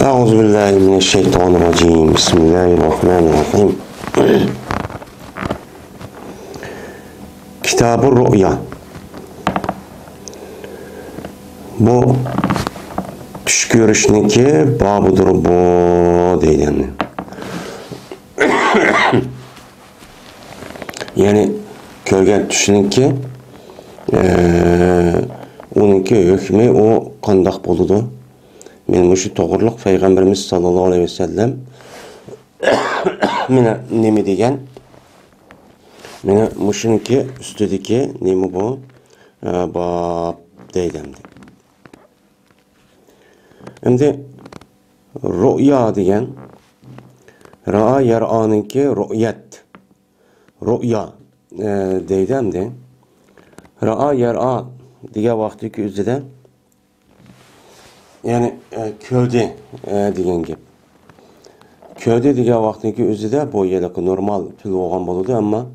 أعوذ بالله من الشيطان الرجيم بسم الله الرحمن الرحيم Kitab-ı Rü'ya. Bu tuş görüşünki babıdır bu deyileni. Yani körgen tüşünki onunki hükmü o kandak boludu. Men şu toğırlık Peygamberimiz sallallahu aleyhi ve sellem mene nemi degen mene muşunki üstüdeki nemi bu bab deydemdi. Şimdi rü'ya degen ra'a yar'anınki rü'yet rü'ya deydemdi. Ra'a yar'a degen vaxtiki üzere yani köyde degan gap. Köyde degan vaqtniki o'zida bu yerda normal til bo'lgan bo'ladi, ammo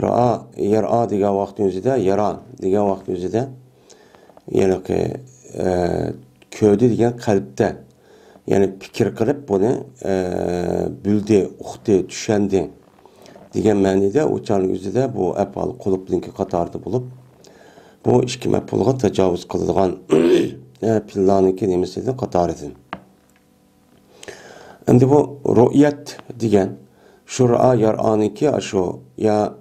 ra'a yar'a degan vaqtning o'zida yara degan vaqtning o'zida yana köyde degan qalbda yani fikr qilib buni bildi, uqdi, tushundi degan ma'noda o'chalik o'zida bu afal qulubninki qatorida bo'lib bu ikki maf'ulga tajovuz qilingan pillanınki nemesiydi qatarıdın. Şimdi bu rü'yet degen şu ra'a yar'anınki şu ya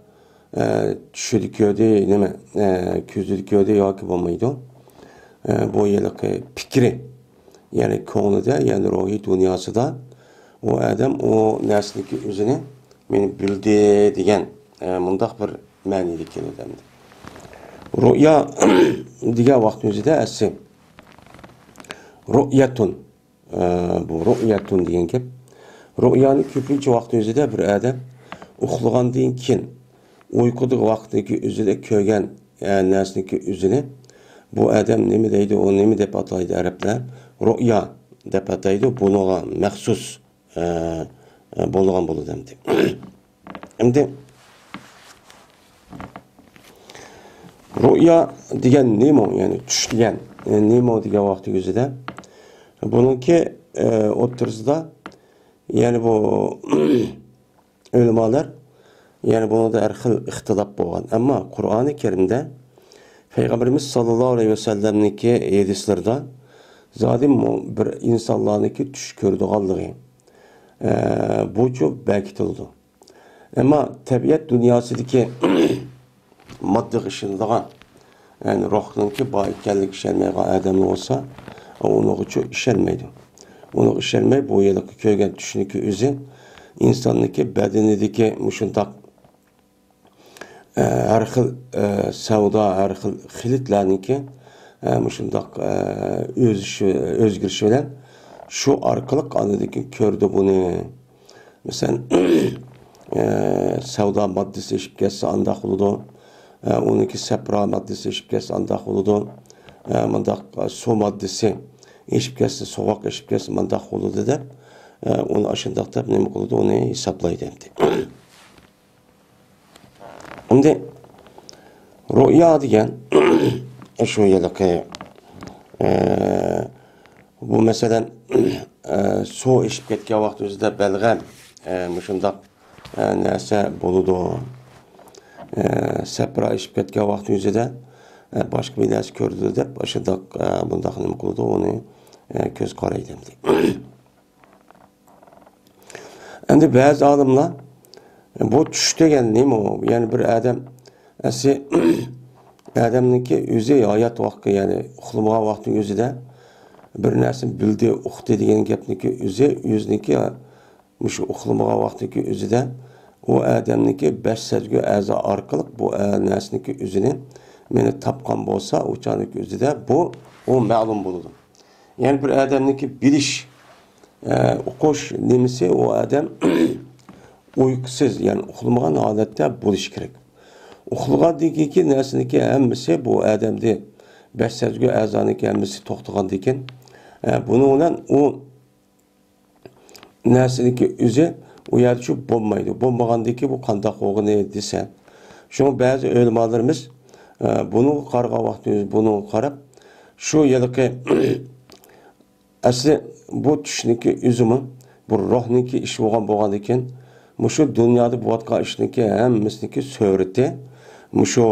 düşüdüköyde neme küzdüköyde yoki bo'lmaydi. Bu yılki fikri yani konuda yani ruhi dünyasida o adam o nesniki özünü meni bildi degen mundaq bir ma'nida keladi. Rü'ya degan vaqtning o'zida asli Rü'yetun bu rü'yetun degan gap. Rü'yani ko'pincha vaqt o'zida bir adam uxlagandan keyin uyquda vaqtdagi o'zida ko'rgan narsaniki o'zini bu adam nima deydi, o nima deb ataydi arablar? Rü'ya deb ataydi. Bunga maxsus bo'lgan bo'ladi endi. Endi rü'ya degan nima, ya'ni tush degan nima degan vaqtning o'zida bununki o'ttirisida yani bu ulamolar yani bunda da her xil ixtilof bo'lgan. Ammo Qur'oni Karimda Peygamberimiz sallallohu aleyhi ve sellem'niki hadislarda zadim bir insonlarniki tush ko'rdiganligi bu çok bekitildi. Ama tabiat dunyosidagi moddiy ishlanadigan yani ruhninki boykanlik ishlanmagan odam olsa onu için işlenmeydi. Onu işlenmey bu yerdeki köygen düşündeki özü insandaki bedenindeki muşundak her xil savda, her xil xilitlerninki muşundak özgürlüğü bilen şu arkalık anıdaki kördü bunu. Mesela savda maddesi eşip gelse andak oludu. Onunki sepra maddesi eşip gelse andak oludu. Mandak su maddesi eşip gelse, soğuk eşip gelse mandak oludu da onu aşındakta ne mi oludu onu hesaplaydı endi. Şimdi rü'ya degen şu yerdeki bu mesela su eşip ketken vaqt o'zida belg'am shundoq narsa bo'ladi. Sapra eşip ketken vaqt o'zida başka bir narsa ko'rdi deb shundoq bundaq nima qildi onu ko'z qaraydi endi. Endi ba'zi olimlar bu tush degan nima? Yani bir adam adamniki o'zi hayot vaqti yani uxlamagan vaqtning o'zida bir narsani bildi, uqdi degan gapniki o'ziniki shu uxlamagan vaqtniki o'zida o adamniki besh sezgi a'zo orqali bu narsaniki o'zini meni tapgan bo'lsa o'chaning o'zida bu o ma'lum bo'ladi. Yani bir adamniki bilish o'qish nimasi o adam uyqusiz yani uxlamagan holatda bo'lishi kerak. Uxlagandan keyin narsaniki hammasi bu odamda besh sezgi a'zoniki hammasi to'xtagandan keyin buni bilan u narsaniki o'zi u yerda shu bo'lmaydi. Bo'lmagandan keyin bu qanday bo'lgani desa, shuni ba'zi ulamolarimiz bunu qarğa vaqtimiz bunu qarab şu yılki asli bu tushniki üzümü, bu ruhniki iş bo'lgan ekan, mushu dunyoda bo'layotgan ishniki hammasiniki so'riti, mushu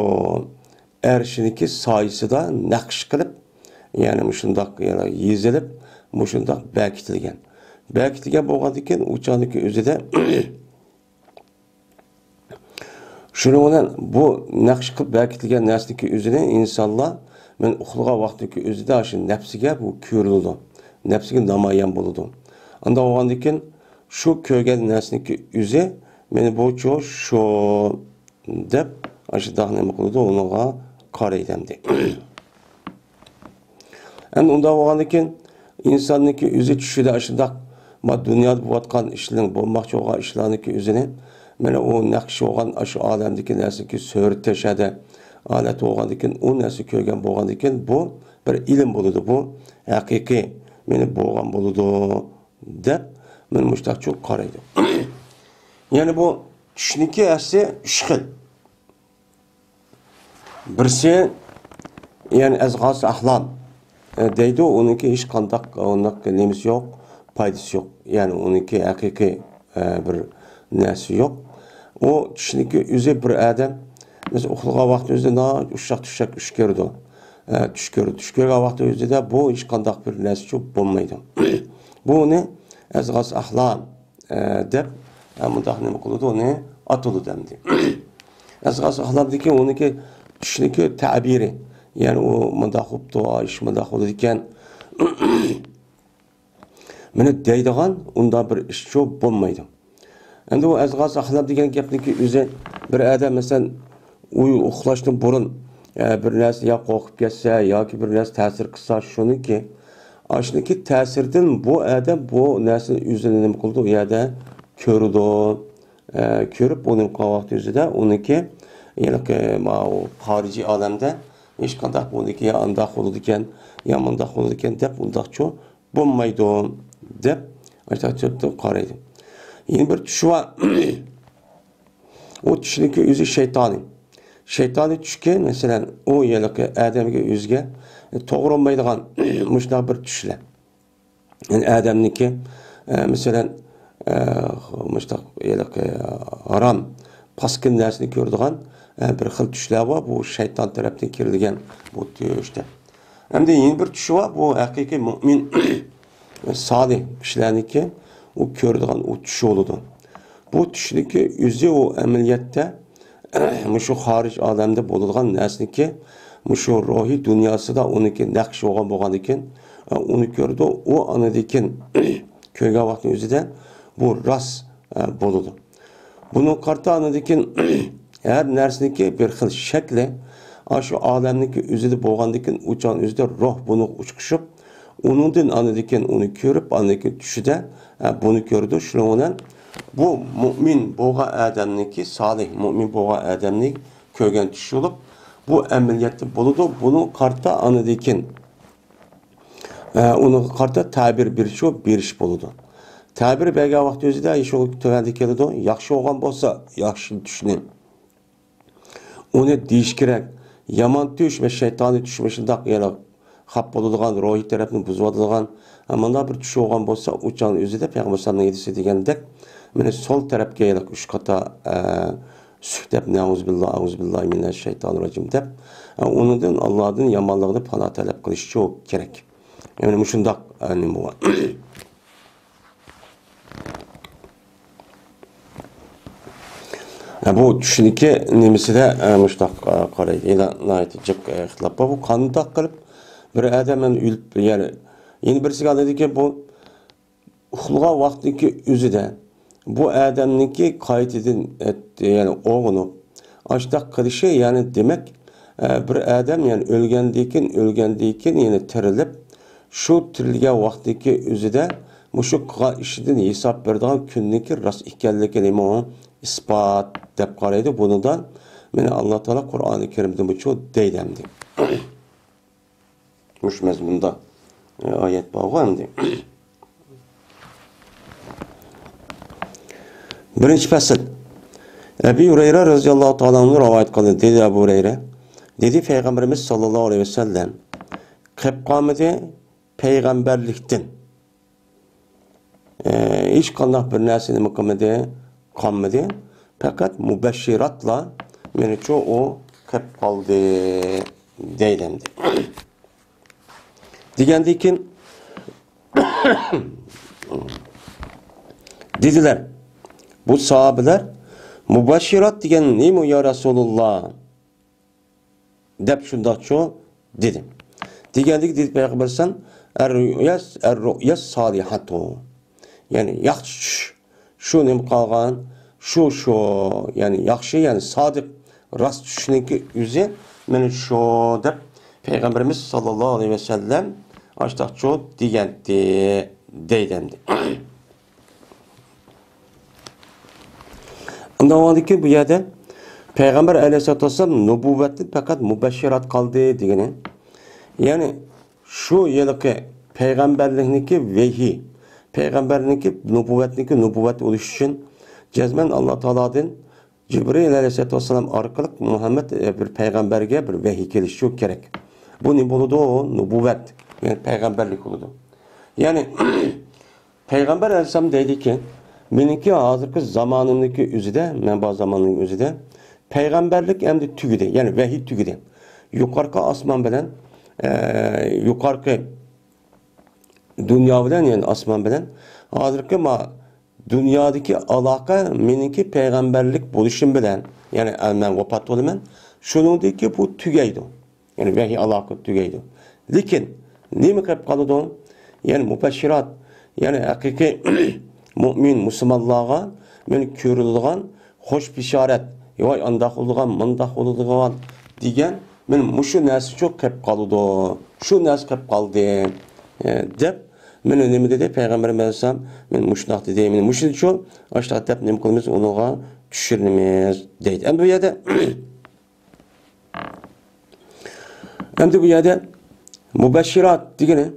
arshiniki soyisida naqsh qilib, ya'ni mushundoq yezilib, mushundoq bekitilgan. Bekitilgan bo'lgan ekan, uçaniki o'zida shuning bilan bu naqsh qilib bekitilgan narsaniki o'zini insonlar men uxlagan vaqtdagi o'zida shu nafsiga bu ko'riladi. Nafsiga namoyon bo'ladi. Unda bo'lgandan keyin shu ko'rgan narsaniki o'zi meni bu shu deb shu nima qiladi, unga qaraydimdi. Endi unda bo'lgandan keyin insonniki o'zi tushida shundoq ma dunyoda bo'layotgan ishlarning bo'lmoqchi bo'lgan ishlarniki o'zini mana o naqsh bo'lgan shu olamdagi narsaga so'rib tashadi. Alat bo'lgandan keyin u narsa ko'rgan bo'lgandan keyin bu bir ilm bo'ladi. Bu haqiqiy meni bo'lgan bo'ladi deb men mushtaqchi qaraydi. Ya'ni bu tushniki asli 3 xil. Birisi ya'ni azg'as ahlam deydi, uniki hech qanday nimasi yo'q, foydasi yo'q. Ya'ni uniki haqiqiy bir narsa yo'q. O tushniki o'zi bir odam mesela uxlagan vaqt o'zida ushaq tush ko'rdi. Tush ko'rgan vaqt o'zida bu hech qanday bir narsa bo'lmaydi. Buni azg'as ahlam deb mundaq nima qiladi, uni atulu demdi. Azg'as ahlam degan uniki tushniki ta'biri. Ya'ni u mundaq bo'libdi, ish mundaq bo'ladi ekan. Meni deydigan unda bir ish bo'lmaydi. Endi o azg'as ahlam degan gapniki o'zi bir odam masalan uxlashdan burun bir narsa ya qo'rqib ketsa yoki bir narsa ta'sir qilsa shuniki ashniki ta'sirdan bu odam bu narsani o'zini nima qildi, u yerda ko'rdi, ko'rib uning vaqt o'zida uniki ya'ni xorijiy olamda hech qanday buniki ya andoq bo'ladi ekan, ya bundoq bo'ladi ekan deb undaqcha bo'lmaydi deb aytib qaraydi. Yeni bir tush var. O tushniki o'zi shaytoniy. Shaytoniy tushga masalan o yalaqi odamga o'ziga to'g'ri olmaydigan mushtaq bir tushlar. Yani odamniki masalan mushtaq yalaqi harom paskin narsani ko'radigan bir xil tushlar bor. Bu shayton tarafdan kirilgan bu tushda. Hamda yeni bir tush var. Bu haqiqiy mu'min solih kishilarniki o ko'radigan o tush bo'ladi. Bu tushniki o'zi o amaliyotda mushu xorij olamda bo'ladigan narsaniki mushu ruhiy dunyosida uniki naqsh bo'lgan ekan, uni ko'rdi, u anadekin ko'rgan vaqtning o'zida bu rost bo'ladi. Buni qarta anadekin har narsaniki bir xil shakli shu olamniki o'zida bo'lgandan uçan o'zida ruh buni uçqishib uningdan anadekin uni ko'rib, anadekin tushida bunu ko'rdi. Shuning bilan bu mu'min bo'lgan odamniki, solih mu'min bo'lgan odamning ko'rgan tush bo'lib, bu amaliyotda bo'ladi. Buni qarta anadekin uni qarta ta'bir berish bo'ladi. Ta'bir bergan vaqt o'zida shu tuvanda keladi. Yaxshi bo'lgan bo'lsa, yaxshi tushni uni deyish kerak. Yomon tush va shaytoniy tush shundoq yana xap bo'ladigan, ruhiy tarafni buzadigan, mana bir tush bo'lgan bo'lsa, uçan o'zida Payg'ambar sollallohu alayhi vasallam degandek, mana sol tarafga yana 3 qata suhdab auzubillahi minashshaytonirrojim deb, undan Allohdan yomonligini panoh talab qilish kerak. Yani shundoq nima bor. Bu tushniki nimasida mushtaq qaraydi. Yana jiq ixtilof bor. Bu qandoq qilib bir odam o'lib, ya'ni birisiga aytadiki bu uxlagan vaqtdagi o'zida bu odamniki qaytadan ya'ni o'g'inib ashtaq qilishi, ya'ni demak bir odam ya'ni o'lgandan keyin ya'ni tirilib shu tirilgan vaqtdagi o'zida mushu qilgan ishidan hisob beradigan kunniki rost ekanligini isbot deb qaraydi. Bundan meni Alloh taolo Qur'oni Karimda bu deydamdi. Mush mazmunda oyat bo'lgandi. Birinchi fasl. Ebu Hurayra radhiyallohu ta'ala anhu rivoyat qildi. Dedi Ebu Hurayra, dedi Peygamberimiz sallallohu alayhi vasallam, qilib qolmadi payg'ambarlikdan, hech qanday bir narsa nima qilmadi, qolmadi. Faqat mubashiratla menimcha u qilib qoldi deydi. Degandan keyin dedilar, bu sahobalar mubashirat degan nima ya Rasululloh deb shundoqcho dedi. Degandik dedi Payg'ambar san ar-ru'yas salihatu. Yani yaxshi shu nim qolgan, shu yani yaxshi, yani sodiq rost tushniki o'zi mana shu deb Payg'ambarimiz sallallohu alayhi vasallam ashtoqcho degandi deydi. Undan oldiki bu yerda Payg'ambar alayhisolatu vasallam nubuvvatni faqat mubashirat qildi degani. Yani şu yılki peygamberlikniki vehi, peygamberlikniki nubuvvet oluş için cezmen Allah Teala'dan Cibril Aleyhisselatü Vesselam arkalık Muhammed bir peygamberge bir vehi gelişi gerek. Bu ne buludu o? Nubuvvet. Yani peygamberlik oludu. Yani Peygamber Aleyhisselam dedi ki benimki hazırki zamanındaki üzüde, menba zamanının üzüde peygamberlik hem de tügüde. Yani vehi tügüde. Yukarıki asman bilen yukarıki dünya bilen yani asman bilen hazırki dünyadaki alaka meninki peygamberlik buluşum bilen yani men vefat olaman şunundaki bu tügeydi. Yani vehi alaka tügeydi. Lekin nima qilib qoldi? Yani mubashirat yani hakiki mümin Müslümanlarga men ko'rilgan hoş bisharat yoy andaq bo'lgan mundaq bo'lgan degan men mushu narsa çok qilib qoldi. Shu narsa qilib qoldi deb men nima dedi Payg'ambarimiz alayhisalom men mushnaq dedi. Men mushu cho ashta deb nima qilamiz unuga tushiramiz deydi. Endi bu yerda mubashirat degani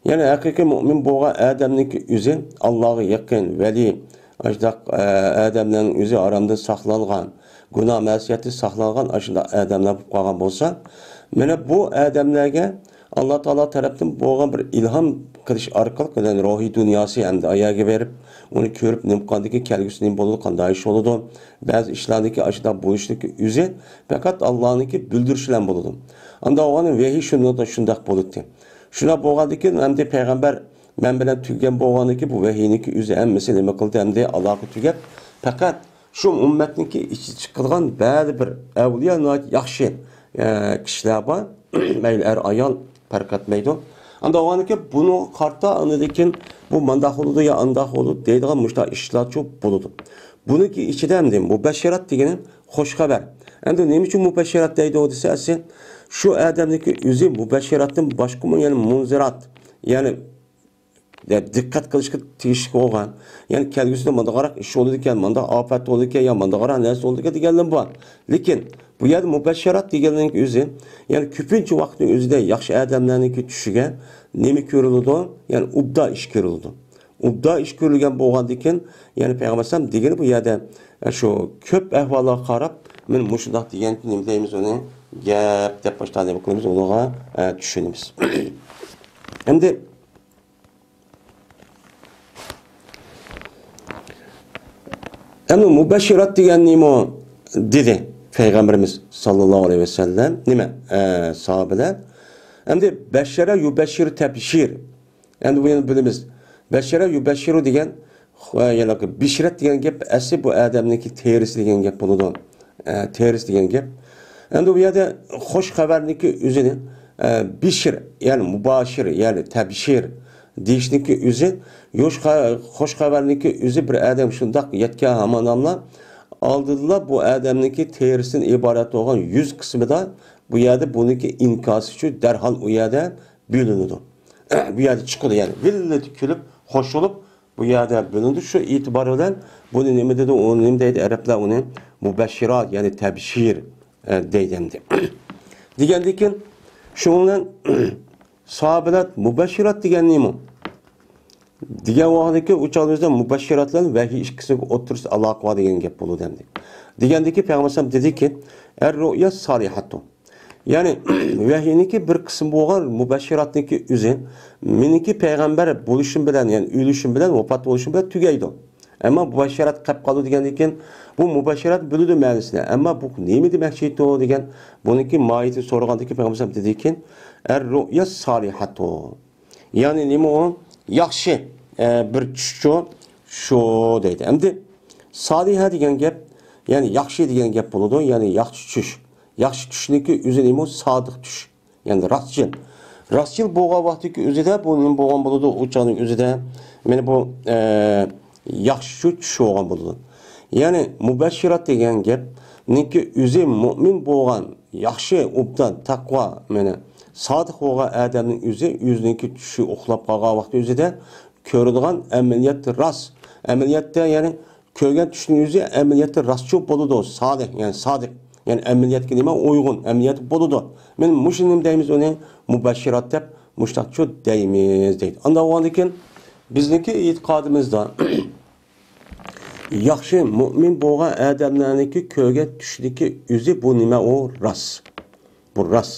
yani haqiqiy mümin bo'lgan odamniki o'zi Allohga yaqin vali ashdaq odamning o'zi aramda saqlangan günah masiyati saqlangan ashunda odamlar bo'lib qolgan bo'lsa mana bu odamlarga Alloh taolo tarafdan bo'lgan bir ilhom qilish orqali yani ruhiy dunyosi endi ayaga berib uni ko'rib nimqandiki kelgusi nim bo'ladi qanday ish bo'ladi ba'zi ishlardagi ashunda bo'lishligi o'zi faqat Allohniki bildirish bilan bo'ladi unda o'g'ani vahiy shundoq bo'ladi. Şuna bo'lgandan keyin hamda payg'ambar men bilan tugagan bo'lgandan bu vahiyniki o'zi hammasi nima qildi hamda aloqa tugab faqat shu ummatniki ichi chiqilgan ba'zi bir avliyo yaxshi kishilar bor mayli er ayol farq etmaydi. Anda o'g'aniki buni qarta andikin bu mandaq bo'ladi yo andaq bo'ladi deydigan mushta ishlar ko'p bo'ladi. Buniki ichida hamda mubashirat degani xush xabar. Endi nima uchun mubashirat deydi desa şu adamdaki özü mubashiratdan boshqa yani munzirat yani dikkat qilishga tegishli bo'lgan yani kelgusida manda qaraq ish bo'ldi ekan manda ofat bo'ldi ekan yo manda qaraq narsa bo'ldi ekan deganlar bor lekin bu yerda mubashirat deganning o'zi yani ko'pincha vaqtning o'zida yaxshi odamlarniki tushiga nima ko'riladi yani ubda ish ko'riladi ubda ish ko'rilgan bo'lgandan keyin yani payg'ambar alayhisalom degani bu yerda shu ko'p ahvollarga qarab men mushundoq degan nima deymiz uni gap deb boshlaymiz qilamiz unaga tushunamiz. Endi mubashirat degan nima dedi Payg'ambarimiz sallallohu alayhi vasallam nima sahobalar endi bashara yubashir tabshir endi buni bilamiz bashara yubashiru degan yana bishrat degan gap asli bu odamniki terisi degan gap bo'ladi terisi degan gap. Endi bu yerda xush xabarniki o'zini bishir yani mubashir yani tabshir deyishniki o'zi xush xabarniki o'zi bir odam shundoq yetgan hamonamlar oldilar bu odamniki terisidan iborat bo'lgan 100 qismida bu yerda buniki inkosi uchun darhol u yerda bo'linadi. Bu yerda chiqadi yani villati kulib xush bo'lib bu yerda bo'lindi shu e'tibor bilan buni nima dedi uni nima deydi arablar uni mubashirat yani tabshir deydi. Degandan keyin shundan sahobalar mubashirat degan nima? Degan vaqtdagi uchoqimizda mubashiratlar vahiy ikkisiga o'tirsa aloqa bor degan gap bo'ladi endi. Degandan keyin payg'ambar dediki, ar-ru'ya salihatu. Yani vahiyniki bir kısım bo'lgan mubashiratniki o'zi meniki payg'ambar bo'lishim bilan, yani o'lishim bilan, vafot bo'lishim bilan tugaydi. Ammo mubashirat qilib qoldi degandan keyin bu mubashirat bo'ladi ma'nosida. Ammo bu nima demoqchi edi degan buniki mohiyati so'ragandiki payg'ambar dediki ar-ru'ya solihatu. Yani nima o? Yaxshi bir tushchu shu deydi. Endi soliha degan gap, yani yaxshi degan gap bo'ladi, yani yaxshi tush. Yaxshi tushniki o'zi nima? Sodiq tush. Yani rostchil. Rostchil bo'lgan vaqtdagi o'zida bu nima bo'lgan bo'ladi? O'chaning o'zida meni bu yaxshi tush bo'lgan bo'ladi. Yani mubashirat degan gap niki o'zi mu'min bo'lgan, yaxshi, obdan, taqvo, meni sodiq bo'lgan odamning o'ziniki tushi uxlab qolgan vaqt o'zida ko'radigan amaliyat rost. Amaliyatda yani ko'rgan tushning o'zi amaliyatda rostchi bo'ladi, sodiq, yani sodiq. Yani ameliyatga nima uygun, ameliyat bo'ladi. Men mushinim deymiz uni mubashirat deb, mushtaqcho deymiz deydi. Anda o'g'andan keyin bizniki e'tiqodimizda yaxshi mu'min bo'lgan odamlarniki ko'rgan tushniki o'zi bu nima o rost. Bu rost.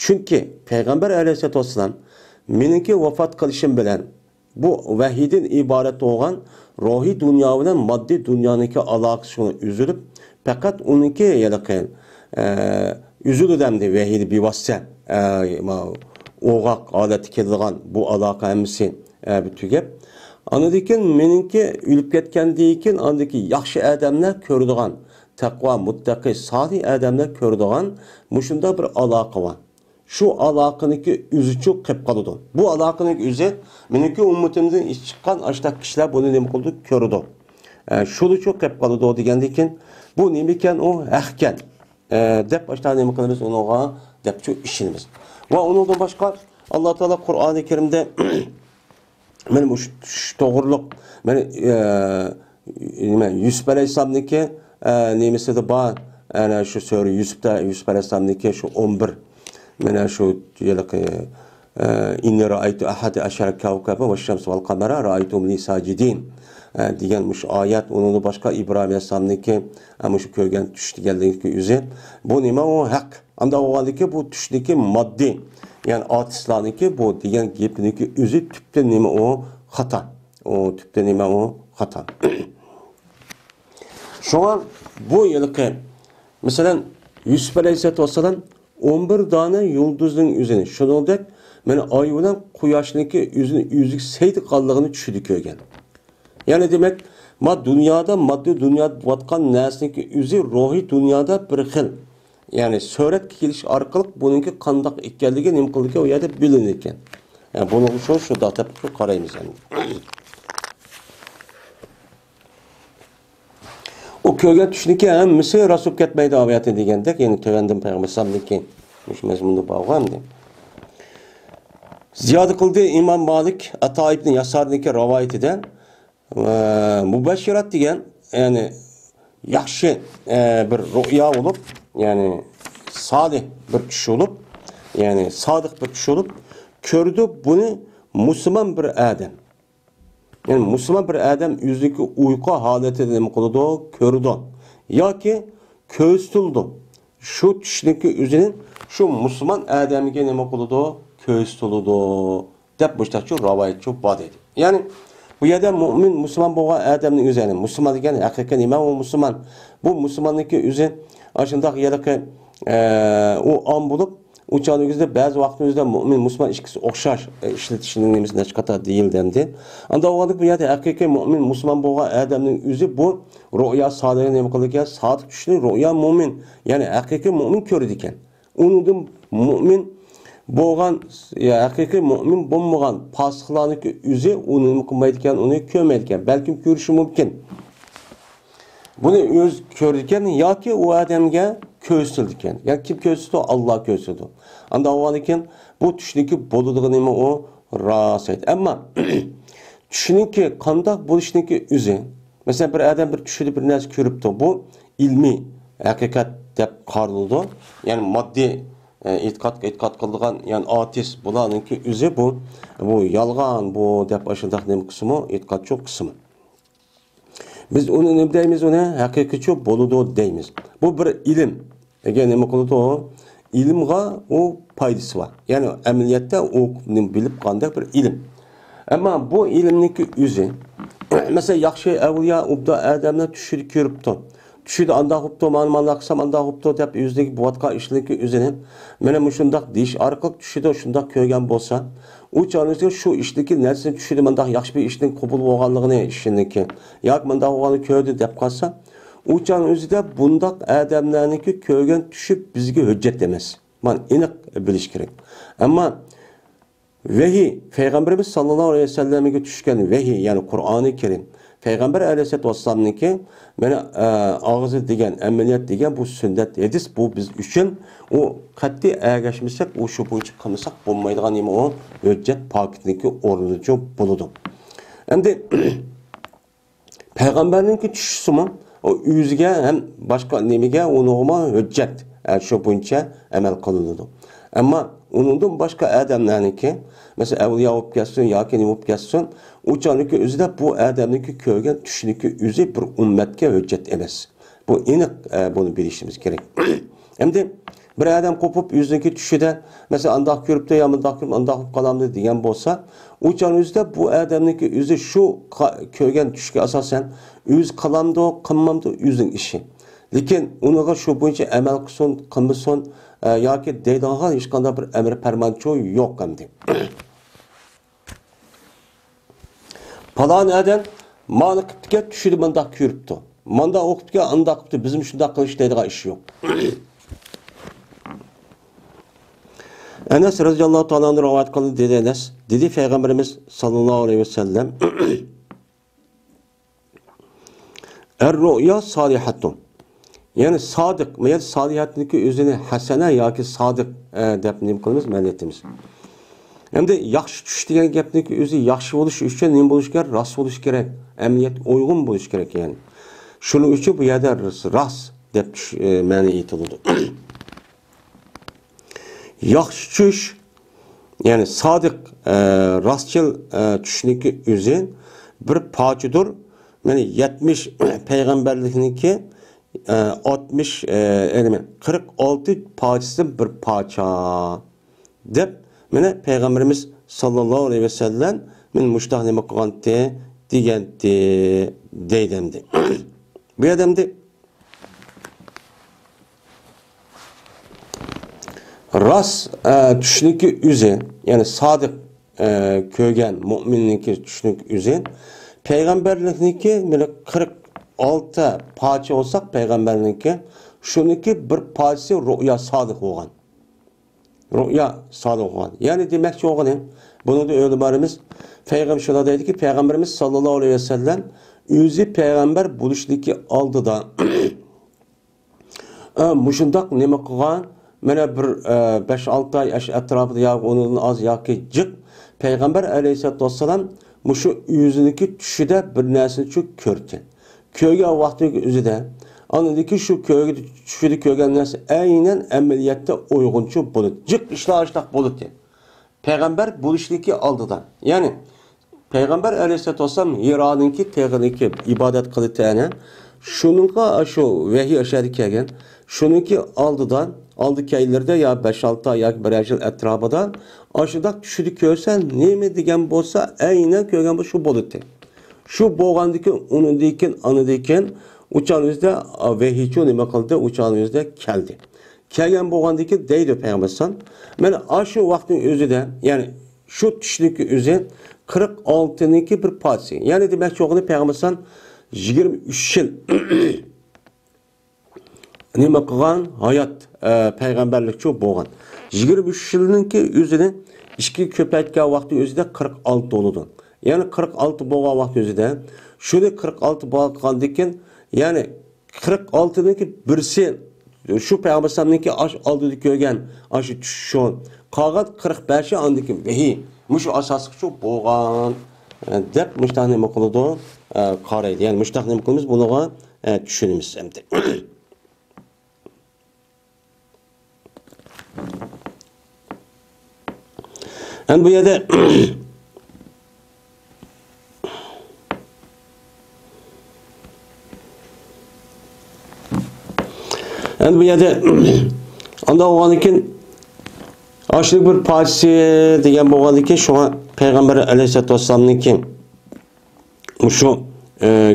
Chunki payg'ambar alayhisolatu vasallam meniki vafot qilishim bilan bu vahiydan iborat bo'lgan ruhiy dunyo bilan moddiy dunyoniki aloqasi uzilib, fakat uniki yalaqin üzülüdemdi vehidi bir vasıta oğaq aleti keldiğen bu alaka emisi bütügep. Anıdikin meninki ülüp ketkendikin andaki yaxşı adamlar kördüğen takva, muttaqi, salih adamlar kördüğen muşunda bir alaka var. Şu alakanınki üzü çok kep kalıdı. Bu alakanınki üzü meninki ummutimizin iş çıkan aştak kişiler bunu demek oldu kördü. Şunu çok kep kalıdı o digendikin bu nemiken o ehken. Dep başta nemi kılırız ona dep şu işimiz. Ve ondan başka Allah Teala Kur'an-ı Kerim'de benim bu doğruluk benim Yusuf Aleyhisselam'daki nemesi de bağ yani şu söylü Yusuf Aleyhisselam'daki şu 11 benim şu yıllık inni ra'aytu ahadi aşara kavkaba ve şemsu vel kamera ra'aytum li sacidin diyenmiş ayet onun başka İbrahim Aleyhisselam'daki ama şu köygen düştü geldiğindeki yüze bu nima o hak anda oğandaki bu düştüki maddi yani artistlarınki bu diyen gepindeki yüze tüpte nima o hata o tüpte nima o hata şu an bu yıllık mesela Yusuf Aleyhisselatü Vesselam 11 tane yıldızın üzerine şunu olacak yani ay bilen quyoshninki yüzük seydi qallığını tushidi ko'rgan. Yani demek dünyada maddi dünyada vatkan nesniki yüzü ruhi dünyada bir xil. Yani suret kelish orqali buningki qandaq ekanligi nima qildiki o yerda bilinir ekan. Yani bunu şu data qaraymiz yani. O ko'rgan tushniki hammasi rasib ketmaydi oyati degandek, yani tovandim payg'ambar sallallohu mush mazmunda bo'lgandi. Ziyoda qildi İmam Malik Ata ibn Yasar'niki rivayetidan mubashirat degan yani yaxshi bir ru'ya olup yani salih bir tush olup yani sodiq bir tush olup ko'rdi buni musulmon bir odam. Yani musulmon bir odam o'zidagi uyqu holatida nima qildi ko'rdi yoki ko'z tuldi. Şu tushniki o'zining şu musulmon odamiga nima qildi ko'z tuldi deb boshqacha rivoyat çok bor edi. Yani bu yerda mu'min musulmon bo'lgan odamning o'zi, yani musulmon degan haqiqiy nima u musulmon. Bu musulmonniki o'zi ashundaq yerga u am bo'lib, o'chaningizda ba'zi vaqtimizda mu'min musulmon ikkisi o'xshash ishlatishning nimasidan chiqadi deyildimdi. Anda o'g'andik bu yerda haqiqiy mu'min musulmon bo'lgan odamning o'zi bu ru'ya sodiq nima qilgan, sodiq tushni ru'ya mu'min, yani haqiqiy mu'min ko'rdi ekan. Uningdan mu'min bo'lgan haqiqiy mu'min bo'lmagan fosiqlarniki o'zi uni nima qilmaydi ekan, uni ko'rmaydi ekan, balkim ko'rishi mumkin. Buni o'z ko'rdi ekan yoki u odamga ko'rsildi ekan. Yani kim ko'rsatdi? Alloh ko'rsatdi. Anda o'g'an ekan bu tushniki bo'ladigan nima o rost edi. Ammo tushniki qanday bo'lishniki o'zi, masalan bir odam bir tushida bir narsa ko'ribdi, bu ilmiy haqiqat deb qaraladi. Yani moddiy e'tiqod qilgan, yani artist bularningki o'zi bu yolg'on bu deb ashundaq nima qismi, e'tiqod cho'q qismi. Biz uni nima deymiz, uni haqiqiy bo'ladi deymiz. Bu bir ilm. Agar nima qiladi o? ilimga o paydası var. Yani ameliyatda o bilip qanday bir ilim. Ama bu ilimniki özü mesela yaxshi avliya ubda adamlar tushida ko'ribdi. Tushida anda qopdi, mana qilsam anda qopdi deb o'zidagi bo'tqa ishlikni o'zini mana shundoq deyish orqali tushida shundoq ko'rgan bo'lsa, u chog'da shu ishlikni narsani tushida mendaq yaxshi bir ishning qabul bo'lganligini ishiniki yoki mendaq bo'lganini ko'rdi deb qolsa, u chog'ning o'zida bundoq odamlarniki ko'rgan tushib bizga hujjat emas. Mana aniq bilish kerak. Ammo vahiy Peygamberimiz sallallahu aleyhi ve sellem'e düşken vahiy yani Kur'an-ı Kerim Peygamber aleyhisselatü vesselam'nınki bana ağzı degen, ameliyat degen bu sünnet edis bu biz üçün o katli ergeçmişsek o şu boyunca kalırsak bulmaydıgan ima o hüccet paketindeki orucu buludu. Hem de Peygamber'inki düşüşü mü o yüzge hem başka nemige onu hüccet şu boyunca emel kılındı. Ama onundan başka adamlarınki mesela evliya olup gelsin, yakini olup gelsin, o canlıki özü de bu adamınki köygen düşünüki özü bir ümmetke hüccet emez. Bu inik bunu bilişimiz gerek. Hem de bir adam kopup yüzündeki düşüde mesela andak görüp de yamındak görüp andak kopup kalamdı diyen bolsa, o canlı özü de bu adamınki özü şu köygen düşüke asasen öz kalamdı o, kılmamdı özün işi. Lekin unaga şu boyunca emel kılsın, kılmasın, yoki deydigan hech qanday bir amr farmonchi yo'q hamdi. Palon adam mani qilibdi, tushida mundaq ko'ribdi. Manda o'qibdi, undaq qilibdi, bizim shunday qilish deydigan ish yo'q. Enes radhiyallohu ta'ala anhu rivoyat qildi dedi Enes, dedi Peygamberimiz sallallohu alayhi vasallam Er-ru'ya salihatun. Yani sadık, meğer salihatniki özünü hasene yoki sadık deb nima qilamiz ma'natimiz. Endi yaxshi tush degan gapniki o'zi yaxshi bo'lish uchun nima bo'lish kerak? Rost bo'lish kerak. Amniyat uyg'un bo'lish kerak yani. Shuning uchun bu yerda rost deb ma'no aytiladi. Yaxshi tush yani sadık rostchil tushniki o'zi bir pochidir. Yani 70 peygamberlikniki 60 46 parçası bir parça deb mana Peygamberimiz sallallahu aleyhi ve sellem men muştah nima qilgandi degandi deydimdi. Bu adamdi ras tushniki o'zi yani sodiq ko'rgan mu'minniki tushniki o'zi peygamberlikniki mana 46 parça olsak peygamberninki şununki bir parçası rüya sadık olan. Rüya sadık olan. Yani demek ki oğlan bunu da öğrenmemiz Peygamber şöyle dedi ki Peygamberimiz sallallahu aleyhi ve sellem özü peygamber buluşdaki aldı da muşundak nima qilgan mana bir 5-6 ay etrafında ya onun az yoki jiq Peygamber aleyhissalatu vesselam muşu yüzündeki düşüde bir narsani ko'rdi. Ko'rgan vaqtning o'zida anadaki shu tushida ko'rgan narsa aynan amaliyotda uyg'uncha bo'ladi. Jiq ishlashdoq bo'ladi. Peygamber bo'lishligi oldidan. Ya'ni Peygamber alayhisolatu vasallam Hiro'ningki teg'iniki ibodat qildi ana. Shuningga shu vahiy ashari kelgan. Shuningki oldidan oldi kaylarda ya 5-6 ay yoki 1 yil atrofida ashundoq tushida ko'rsan nima degan bo'lsa aynan ko'rgan bu shu bo'ladi. Şu boğandaki onundikin anıdikin uçağınızda vehiyçu nima qildi uçağınızda keldi. Kelgen boğandaki deydi Peygambersan. Ben aşı vaktin özüde yani şu tüşniki özü 46'niki bir parçası. Yani demek ki oğlu Peygambersan 23 yıl nima qilgan hayat peygamberlikçi boğan. 23 yılınki özüde işki köpetken vakti özüde 46 oldu. Yani 46 boğa vakti özüde. Şunu 46 boğa kaldıkken yani 46'nınki birisi şu peygamberimizdeki aş aldığı görgen aşı şu kagat 45'i andaki vehi muş asası şu boğan dep müştahne makuludu karaydı. Yani müştahne makulumuz bunu düşünümüz hem de. Yani bu yerde yani bu yerde Anda oğanıkin aşırı bir partisi degan bo'lgandan şuna Peygamber Aleyhisselatü Vesselam'ın şu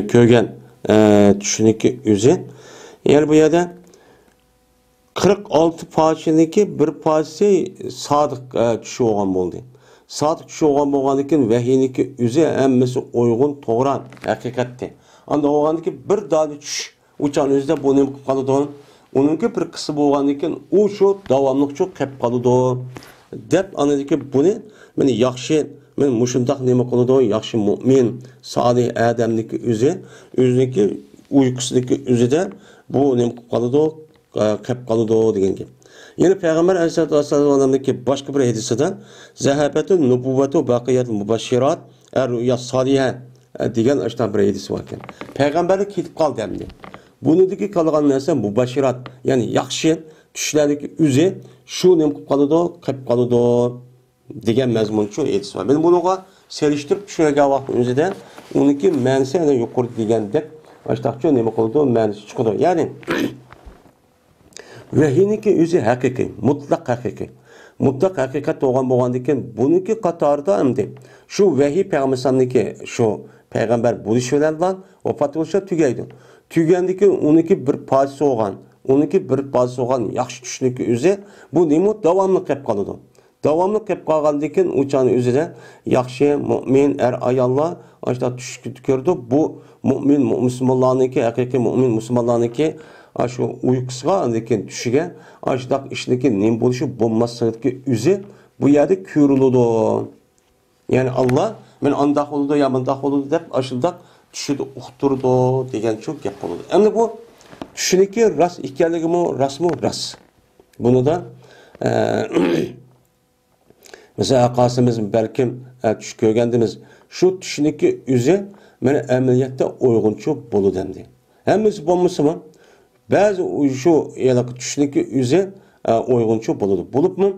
köygen düşüneki yüzü. Yani bu yerde 46 partideki bir partisi sadık düşü olgan oldu. Sadık düşü olgan bo'lgandan vahiyiniki yüzü emmesi uygun toğran hakikatti. Anda olgandan bir daha düş uçan yüzde bunu kalıdı. Onunki bir kısı bo'lgandan o şu davamlık çok kep kalıdı. Dep anadaki bunu meni yaxşı men mushundaq nima qiladi, yaxshi mu'min, solih odamniki o'ziniki uyqusidagi o'zida bu nima qiladi, qilib qoladi degan gap. Yana payg'ambar alayhisolamniki boshqa bir hadisida zahabatu nubuvvatu baqiyatul mubashirat ar-ru'ya soliha degan ashtan bir hadis bor ekan. Payg'ambarlik ketib qoldi endi. Bunidagi qolgan narsa mubashirat, ya'ni yaxshi tushlardagi o'zi shu nima qilib qoladi degan mazmunchi aytsa var. Ben bunu seliştirip şuraya vakti özüde onunki mənisi yani yukarı degandek baştakçı neme oldu mənisi çıkıyor. Yani vahiyinki özü hakiki, mutlak hakiki. Mutlak hakikat olgan bo'lgandan bununki qatorida endi shu vahiy payg'ambarniki shu payg'ambar bo'lishi bilan vafot bo'lsa tugaydi. Tugandiki uniki bir parçası olgan, uniki bir parçası olgan yaxshi tushuniki o'zi bu nima davomli qilib qoladi. Davamlı qilib qolgandan uçanın o'zida yaxshi mu'min ayollar ashta tushib ko'rdi. Bu mu'min musulmonlarniki, haqiqiy mu'min musulmonlarniki shu uyqusiga lekin tushiga ashtaq ishniki nim bo'lishi bo'lmasligi o'zi bu yerda ko'riladi. Ya'ni Alloh men andaq bo'ldi, ya bundaq bo'ldi deb ashildaq tushida uqtirdi degan shu gap bo'ladi. Endi bu tushniki ras ekanligimi, rasmi ras. Buni da mesela akasımız belki tuş kögendimiz şu düşüneki yüzü beni emniyette uygunçu bolu dendi. Hemiz bulmuş mu? Bazı şu yalak düşüneki yüzü uygunçu boludu. Bulup mu?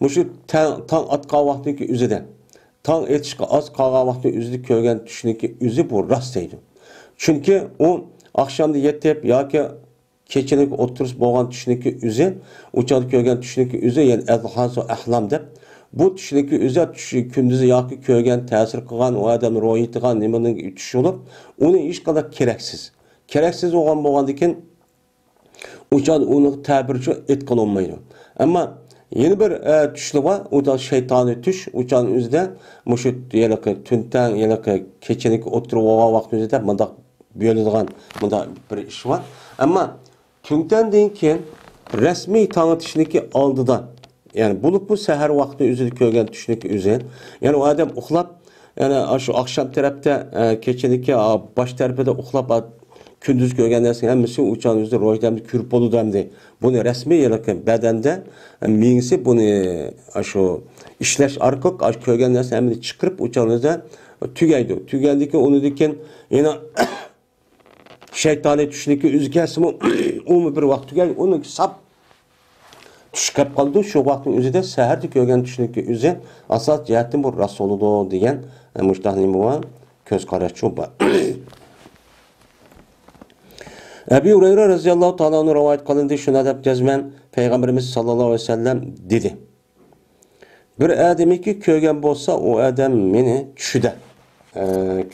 Bu şu tan at kahvahtaki yüzüden. Tan etişki az kahvahtaki yüzü kögen düşüneki yüzü bu rastaydı. Çünkü o akşamda yetip ya ki keçelik oturup boğan düşüneki yüzü uçalı kögen düşüneki yüzü yani elhazu ahlam dep bu tushuniki o'zi kunduzi yoki ko'rgan ta'sir qilgan u odamni ro'yitiga nimaning tush bo'lib uni hech qanday keraksiz bo'lgandan keyin o'chan uni ta'birchi etqilolmaydi. Ammo yeni bir tushli bor, u da shaytoniy tush, o'chan o'zida mushu yalaqi tundan yalaqi kechalik o'tirib olgan vaqt o'zida bundaq bo'ladigan bunda bir ish bor. Ammo tundan keyin rasmiy tanıtışniki oldidan yani bulup bu seher vakti üzülü köygen düşünük üzün. Yani o adam uxlap yani şu akşam tarafta keçeniki baş tarafında uxlap kündüz köygen dersin hemmisi uçağın üzerinde rojdamda kürüp olu demdi. Bunu resmi yerken bedende mingisi bunu şu işleş arkalık köygen dersin hemmisi çıkırıp uçağın üzerinde tügeydi. Tügeldiki onu diken yine şeytani düşünük üzü gelsin o bir vakti tügeydi. Onu sap tushib qoldi. Shu vaqtning o'zida saharda ko'rgan tushlikka o'zi asas jihatdan bu rasululloh degan mushtahnim va ko'z qarashi bor. Ebu Hureyre radhiyallohu ta'ala onu rivoyat qilindi. Shuna deb jazman payg'ambarimiz sallallohu alayhi vasallam dedi. Bir odamiki ko'rgan bo'lsa, u odam meni tushida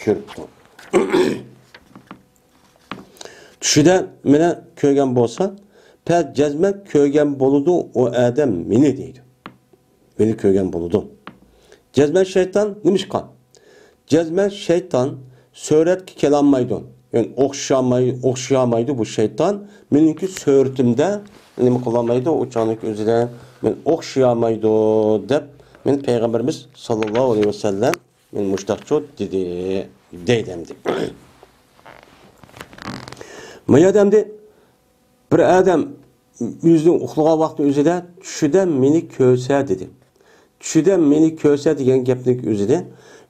ko'ribdi. Tushida meni ko'rgan bo'lsa Pəl cəzmə köygen boludu o adam meni deydi. Beni köygen boludu. Cəzmə şeytan nimişkan? Cəzmə şeytan söyletki kelanmaydı. Yani okşayamaydı bu şeytan. Benimki söğürtümde nimi kullanmaydı. Uçanlık özüde ben okşayamaydı dep. Ben Peygamberimiz sallallahu aleyhi ve sellem ben muştakçı dedi. Deydemdi. Mayademdi. Bir adam yüzünün uxluğa vakti özüde düşüden meni köse dedi. Düşüden meni köse degan gapning özüde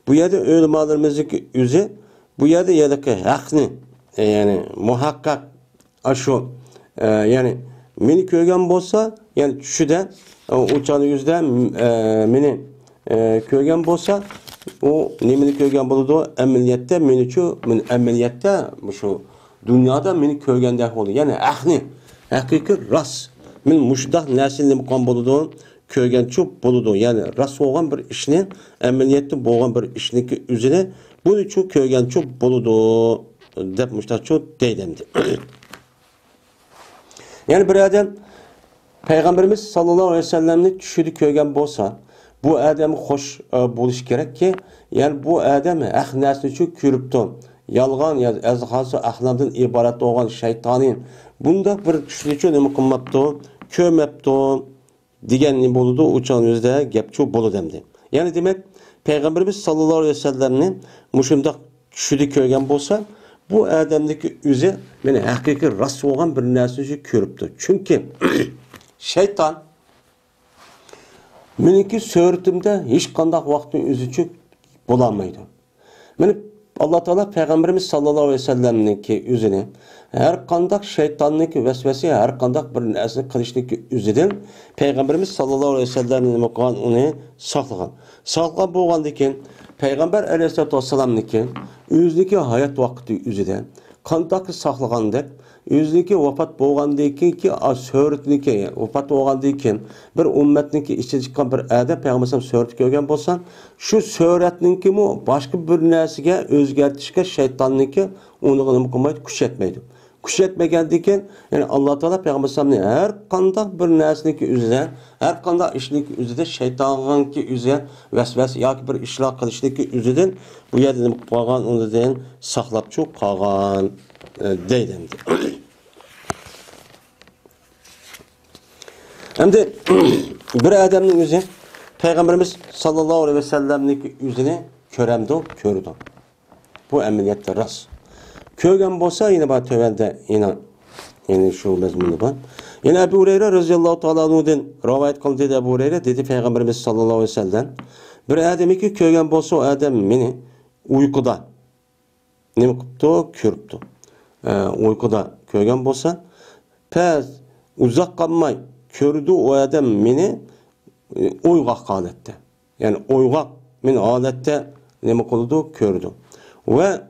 bu yerda ulamalarımızın özü bu yerda yadaki haqni yani muhakkak şu yani meni ko'rgan bo'lsa yani düşüde uçanın yüzde meni ko'rgan bo'lsa o nemini ko'rgan bo'ladi amaliyotda meni şu amaliyotda şu dünyada meni ko'rgandek bo'ldi. Yani ahni haqiqiy ras men muşdaq narsani qon boludu, ko'rgancha boludu. Ya'ni ras bo'lgan bir ishni, amaliyotda bo'lgan bir ishniki o'zini bu uchun ko'rgancha boludu deb mushtaqcha deydi. Yani bir adam Peygamberimiz sallallahu aleyhi ve sellem'ni tushida ko'rgan bo'lsa, bu adam xo'sh bo'lish kerak ki, yani bu adam haq narsani uchun ko'ribdi. Yalgan ya azhası ahlamdan ibaret olan şeytanın bunda bir tushda uchun nima qilmabdi, ko'rmabdi deganni bo'ldi, uçan o'zida gapchi bo'ldi demdi. Yani demek Peygamberimiz sallallahu aleyhi ve sellem'ni mushundaq tushida ko'rgan bo'lsa, bu adamdaki o'zi meni haqiqiy rast bo'lgan bir narsani ko'ribdi. Chunki şeytan meniki suretimde hech qanday vaqtning o'zi uchun bo'la olmaydi. Meni Allah Teala Peygamberimiz sallallahu aleyhi ve sellem'ninki özünü her kandak şeytanlık vesvese her kandak bir nesne kılışlık üzüden Peygamberimiz sallallahu aleyhi ve sellem'nin mukaan onu saklagan. Saklagan boğandaki Peygamber aleyhissalatü vesselam'nınki özündeki hayat vakti üzüden kandak saklagandık. Özündeki vefat boğandaki ki söğretniki vefat boğandaki bir ümmetniki içe çıkan bir adem Peygamberimiz söğret görgen bolsan şu söğretninki mi başka bir narsaga o'zgartishga şeytanniki onu nima qilmaydi, kuch etmaydi. Kuch etmagandikin yani Allah Teala Peygamberimizni her qanday bir narsaniki o'zida, her qanday ishniki o'zida şeytanınki o'ziga vasvas yoki bir ishlar qilishniki o'zidan bu yerda nima qilgan undan saqlab qolgan deydi. Hem de bir adamın özü Peygamberimiz sallallahu aleyhi ve sellem'nin yüzünü köremdi, kördü. Bu emniyette rast. Körgen bolsa yine bana tövende yine şu mezmunu var. Yine Ebu Hureyre radıyallahu ta'ala anhu'dan rivayet kıldı dedi Ebu Hureyre dedi Peygamberimiz sallallahu aleyhi ve sellem bir adamı ki körgen bolsa o adam beni uykuda ne yaptı? Körptü. Uykuda körgen bolsa pez uzak kalmay kördü o adam beni uygak halette. Yani uygak min halette ne mi kıldı? Kördü. Ve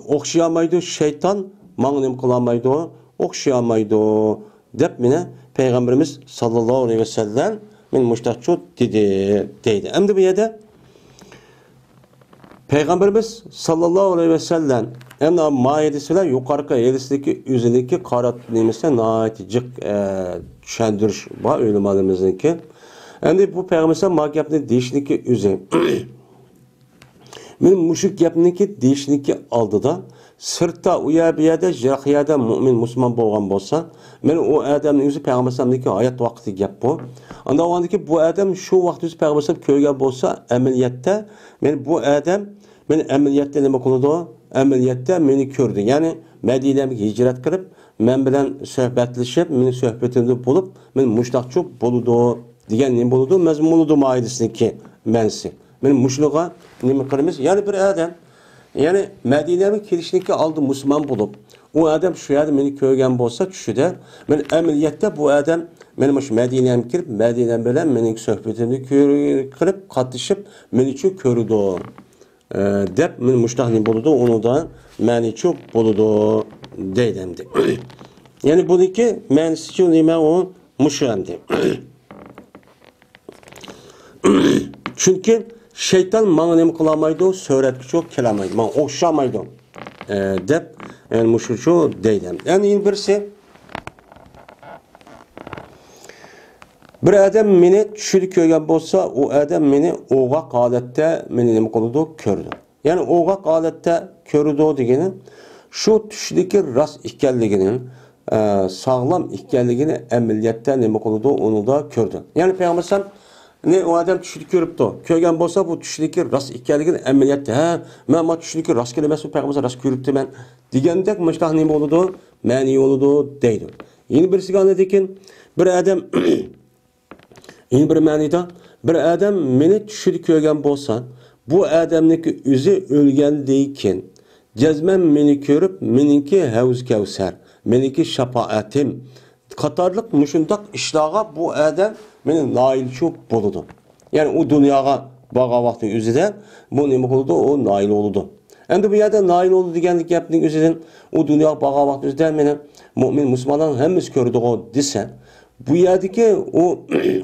okşayamaydı şeytan mağnim kılamaydı, okşayamaydı dep mine Peygamberimiz sallallahu aleyhi ve sellem min muştahçu dedi. Hem de bu yerde Peygamberimiz sallallahu aleyhi ve sellem en maidesiyle yukarıki elisindeki üzerindeki karat nemesine naiticik düşendiriş var ölümanımızdaki. Hem de bu Peygamberimiz mahkemde değişindeki üzeri. Benim müşrik yapındaki değişindeki aldı da sırtta uyabiyede jirahiyede mümin Müslüman boğan bolsa men o adamın yüzü Peygamberimizdeki hayat vakti yap bu. Anda o andaki bu adam şu vakti yüzü Peygamberimiz köyge bolsa ameliyette men bu adam men ameliyette nima qildi? Ameliyette meni ko'rdi. Yani Medine'ye hicret qilib men bilan suhbatlashib, meni suhbatimda bo'lib, men mushtaqchi bo'ldi degan nima bo'ldi? Mazmun bo'ldi maidesiniki mensi. Men mushliga nima qilamiz? Yani bir adam yani Medine'ye kelishlikka aldı Müslüman bo'lib, o adam şu yerda meni ko'rgan bo'lsa tushida, men ameliyette bu adam men mush Medine'ye kirib, Medine bilan mening suhbatimni qilib, qatnashib, meni uchun ko'rdi. Dep men mushtahni bo'ldi, onu da meni uchun bo'ldi deydimdi. Yani buniki menisi uchun nima o mushamdi. Çünkü şeytan bana nima qilmaydi, suratga kelamaydi, bana o'xshamaydi deb yani mushuchu deydim. Yani birisi bir adam meni tushida ko'rgan bo'lsa, o adam meni o'g'aq holatda meni nima qildi, ko'rdi. Yani o'g'aq holatda ko'rdi degani shu tushdagi rast ekanligini, sağlam ekanligini amaliyotda nima qildi, onu da ko'rdi. Yani Peygamber ne o adam tushida ko'ribdi. Ko'rgan bo'lsa bu tushdagi rast ekanligini amaliyotda, ha, men tushdagi rast kelmasmi, Peygamber rast ko'ribdi men degandek mushtaq nima bo'ldi, ma'ni bo'ldi deydi. Yeni birisiga anladekin bir adam yeni bir ma'nida bir adam meni tushida ko'rgan bo'lsa, bu adamniki o'zi o'lgandan jazman meni ko'rib, meniki havz kavsar, meniki shafoatim qatorliq mushundaq ishlarga bu adam meni nail shu bo'ldi. Yani o dunyoga borgan vaqtning o'zida bu nima qildi? O nail bo'ldi. Endi bu yerda nail oldu deganlik gapning o'zidan u dunyo bağa vaqt o'zida meni mo'min musulmonlar hammasi ko'rdi desa, bu yerdagi u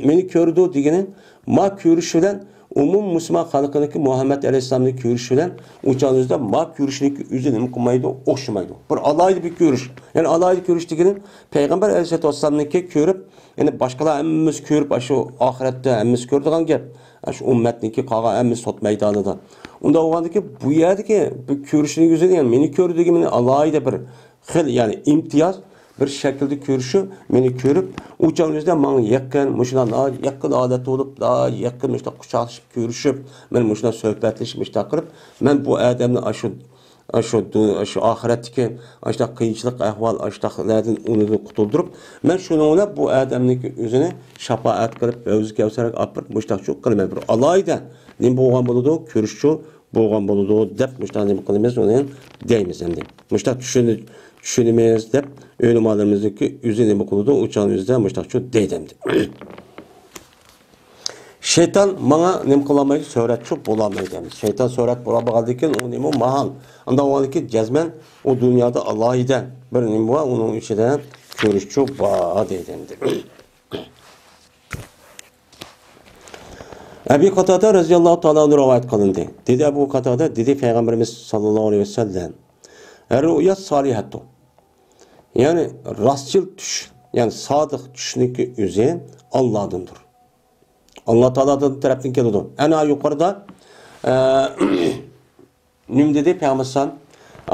meni ko'rdi degani ma ko'rish bilan umum musulmon xalqidagi Muhammad alayhisolamni ko'rish bilan o'chanizda ma ko'rishlik o'zi nima qilmaydi, o'xshamaydi. Bir alayli bir ko'rish. Ya'ni alayli ko'rish degani payg'ambar alayhisolamniki ko'rib, ya'ni boshqalar hammasi ko'rib, shu oxiratda hammasi ko'radigan gap. Shu ummatniki qolgan hammasi sot maydonida. Unda o'g'andiki bu yerdagi bu ko'rishlik o'zi yani meni ko'rdigi meni alayli bir xil, ya'ni imtiyoz bir şekilde görüşü, beni görüp, uçağınızda bana yakın, muşuna yakın adet olup, daha yakın işte kucaklaşıp görüşüp, ben muşuna sohbetleşip işte kırıp, ben bu adamla şu ahiretteki işte kıyıcılık ahval, açtıklardan onu kurtuldurup, ben şununla bu adamın yüzüne şafaat kırıp, özü kevserek apıp, muştak çok kılmaya bir alayda, ne boğan buludu, görüşçü, boğan buludu, dep muştak ne kılmaz, onun deyimiz hem de. Muştak düşünmeyiz dep, ölümalarımızdaki yüzüne bu kuludu, uçağın yüzüne muştakçı deydemdi. Şeytan bana nem kılamaydı, söhretçi bulamaydı. Şeytan söhret bulamadıkken o nemi mahal. Anda o anki cezmen o dünyada Allah'ıydı. Bir nem var, onun içinde görüşçü var deydemdi. Ebu Katada razıyallahu ta'ala onu rivayet kılındı. Dedi Ebu Katada, dedi Peygamberimiz sallallahu aleyhi ve sellem, rüya salihattu. Yani rastçıl düş, yani sadık düşündeki üzere Allah'ındır. Allah Teala'dan taraftan geliyor. En yukarıda nüm dedi Peygamber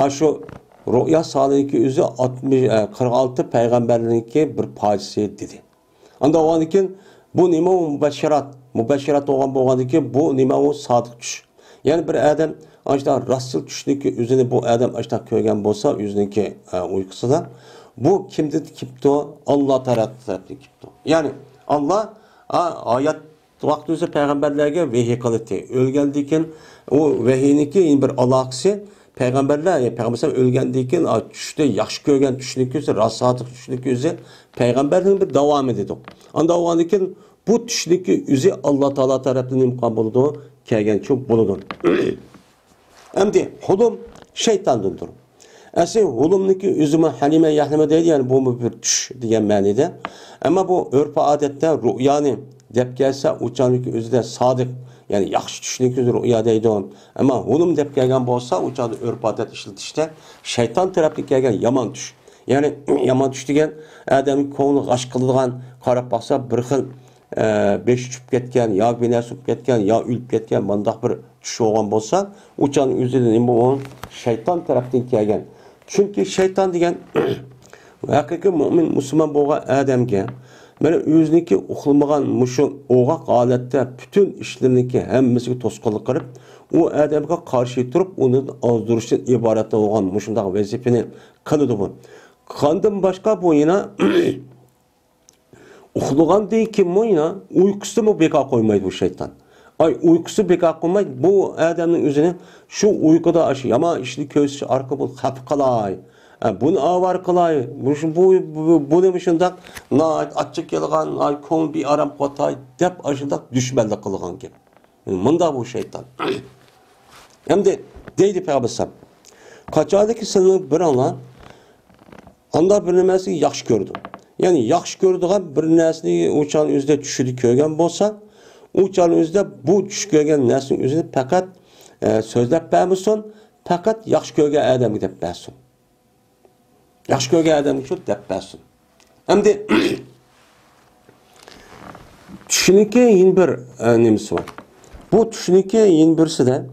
şu rüya salihki üzere 46 peygamberliğinki bir parçası dedi. Anda o anki bu nima mübeşşerat olan bu anki bu nima o sadık düş. Yani bir adam açta rastçıl düşündeki üzerine bu adam açta köygen bolsa yüzündeki uykusuda bu kimdir kipto Allah tarafından kipto. Yani Allah ayet vaktinde peygamberlerge vahiy kıldı. Ölgendiyken o vahiyniki bir alakası peygamberler peygamberler ölgendiyken düşte yaxşı görgen düşündeki üzere rasatık düşündeki üzere peygamberlerin bir devam ediyor. Anda o andikin bu düşündeki üzere Allah Teala tarafından imkan buldu. Kelgen çok buludur. Emdi hulum şeytandandır. Asli hulumniki üzümü halime yahlime değil yani bu bir düş diyen manide. Ama bu örf adette rüyanı dep gelse uçanlık üzere sadık yani yaxşı düşündeki üzere rüya deydi. Ama hulum dep gelgen bolsa uçanı örf adet işletişte şeytan tarafı gelgen yaman düş. Yani yaman düş diyen adamın kovunu aşk kıldıgan karab baksa bir xil beş uçup ketken, ya bir nerse ketken, ya ülüp ketken, mandaq bir tuş olgan bolsa, uçanın üzerinden bu şeytan tarafından kelgen. Çünkü şeytan degen hakiki mümin Müslüman bolgan adamga mana özüniki uxlamagan muşu oğaq holatda bütün işleriniki hammasiga to'sqinlik qilib, u adamga qarshi turib, uni ozdurishdan iborat bo'lgan mushundaq vazifani qiladi bu. Qandan boshqa bu yana uxlagan deyken mi yine uykusu mu beka koymaydı bu şeytan. Ay uykusu beka koymaydı bu adamın üzerine şu uykuda aşı ama işte köz arka bul hap kalay. Bunu avar kalay. Bu ne şundak na açık yalgan ay kon bir aram qotay dep aşındak düşmanlık kılgan gibi. Mında bu şeytan. Hem de deydi Peygamber. Kaçadaki sınırı bir anla anda bilmesi yaxşı gördü. Yani yaxşı gördüğün bir nesni uçağın üzerinde düşüdü köygen bolsa, uçağın üzerinde bu düş köygen nesnin üzerinde fakat sözlep vermişsin, fakat yaxşı köygen adamı dep versin. Yaxşı köygen adamı şu dep versin. Hem de düşünüke yeni bir nemisi var. Bu düşünüke yeni birisi de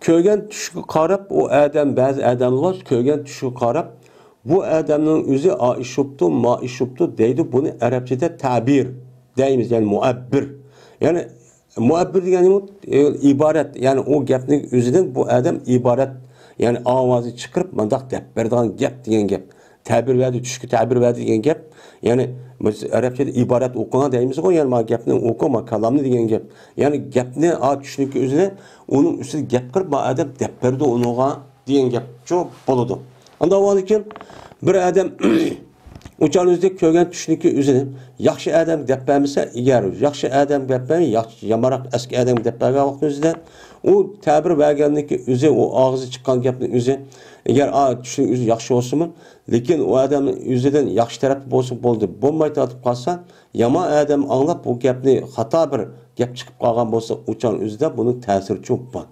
köygen düşü qarab o adam bazı adamlar köygen düşü qarab bu adamın özü aişuptu, maişuptu deydi. Bunu Arapçada tabir deyimiz yani muabbir. Yani muabbir yani ibaret. Yani o gapning özüden bu adam ibaret. Yani avazı çıkarıp mandaq dep berdigan gap degan gap. Tabir verdi, düşkü tabir verdi degan gap. Yani Arapçada ibaret okunan deyimiz o yani ma gapni okuma kalamni degan gap. Yani gapni düşünük özüne onun üstüne gap qilib ma adam dep berdi onuga degan gap. Çok boludu. Anda o için bir adam Uçağınızda kögen düşündüğü üzerine yaxşı adam depemse eğer yaxşı adam depemi yamarak eski adam depege vaktinde o tabir vergenlik üzerine o ağzı çıkan gapın üzerine eğer düşündüğü üzerine yaxşı olsun mu? Lekin o adamın üzerinden yaxşı tarafı olsun oldu. Bombayı atıp kalsa yama adam anlap o gapni hata bir gap çıkıp kalgan olsa uçağın üzerinde bunun tesiri çok var.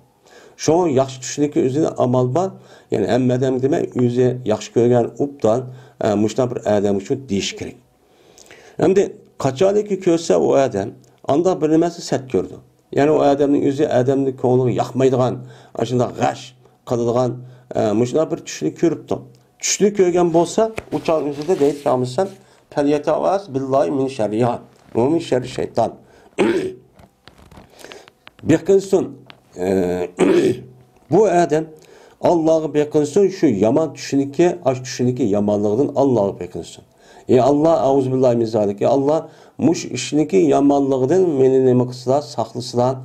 Şu an yaxşı düşündüğü üzerine amal var. Yani hem adam demek yüze yaxşı görgen uptan muştan bir adam için deyiş gerek. Hem de kaçalık körse o adam anda bilinmesi set gördü. Yani o adamın yüzü adamın konuğu yakmaydıgan, aşında gaş kalıdığan muştan bir düşündüğü körüptü. Düşündüğü körgen bolsa uçağın yüzünde deyip kalmışsan Felyetavaz billahi min şerriha ve min şerri şeytan. Bir kılsın bu adam Allah'ı beklesin şu yaman düşündüğü aş düşündüğü yamanlığından Allah'ı beklesin. Allah auzubillahi min zalik. Allah muş işindeki yamanlığından beni ne mıksılar saklısılar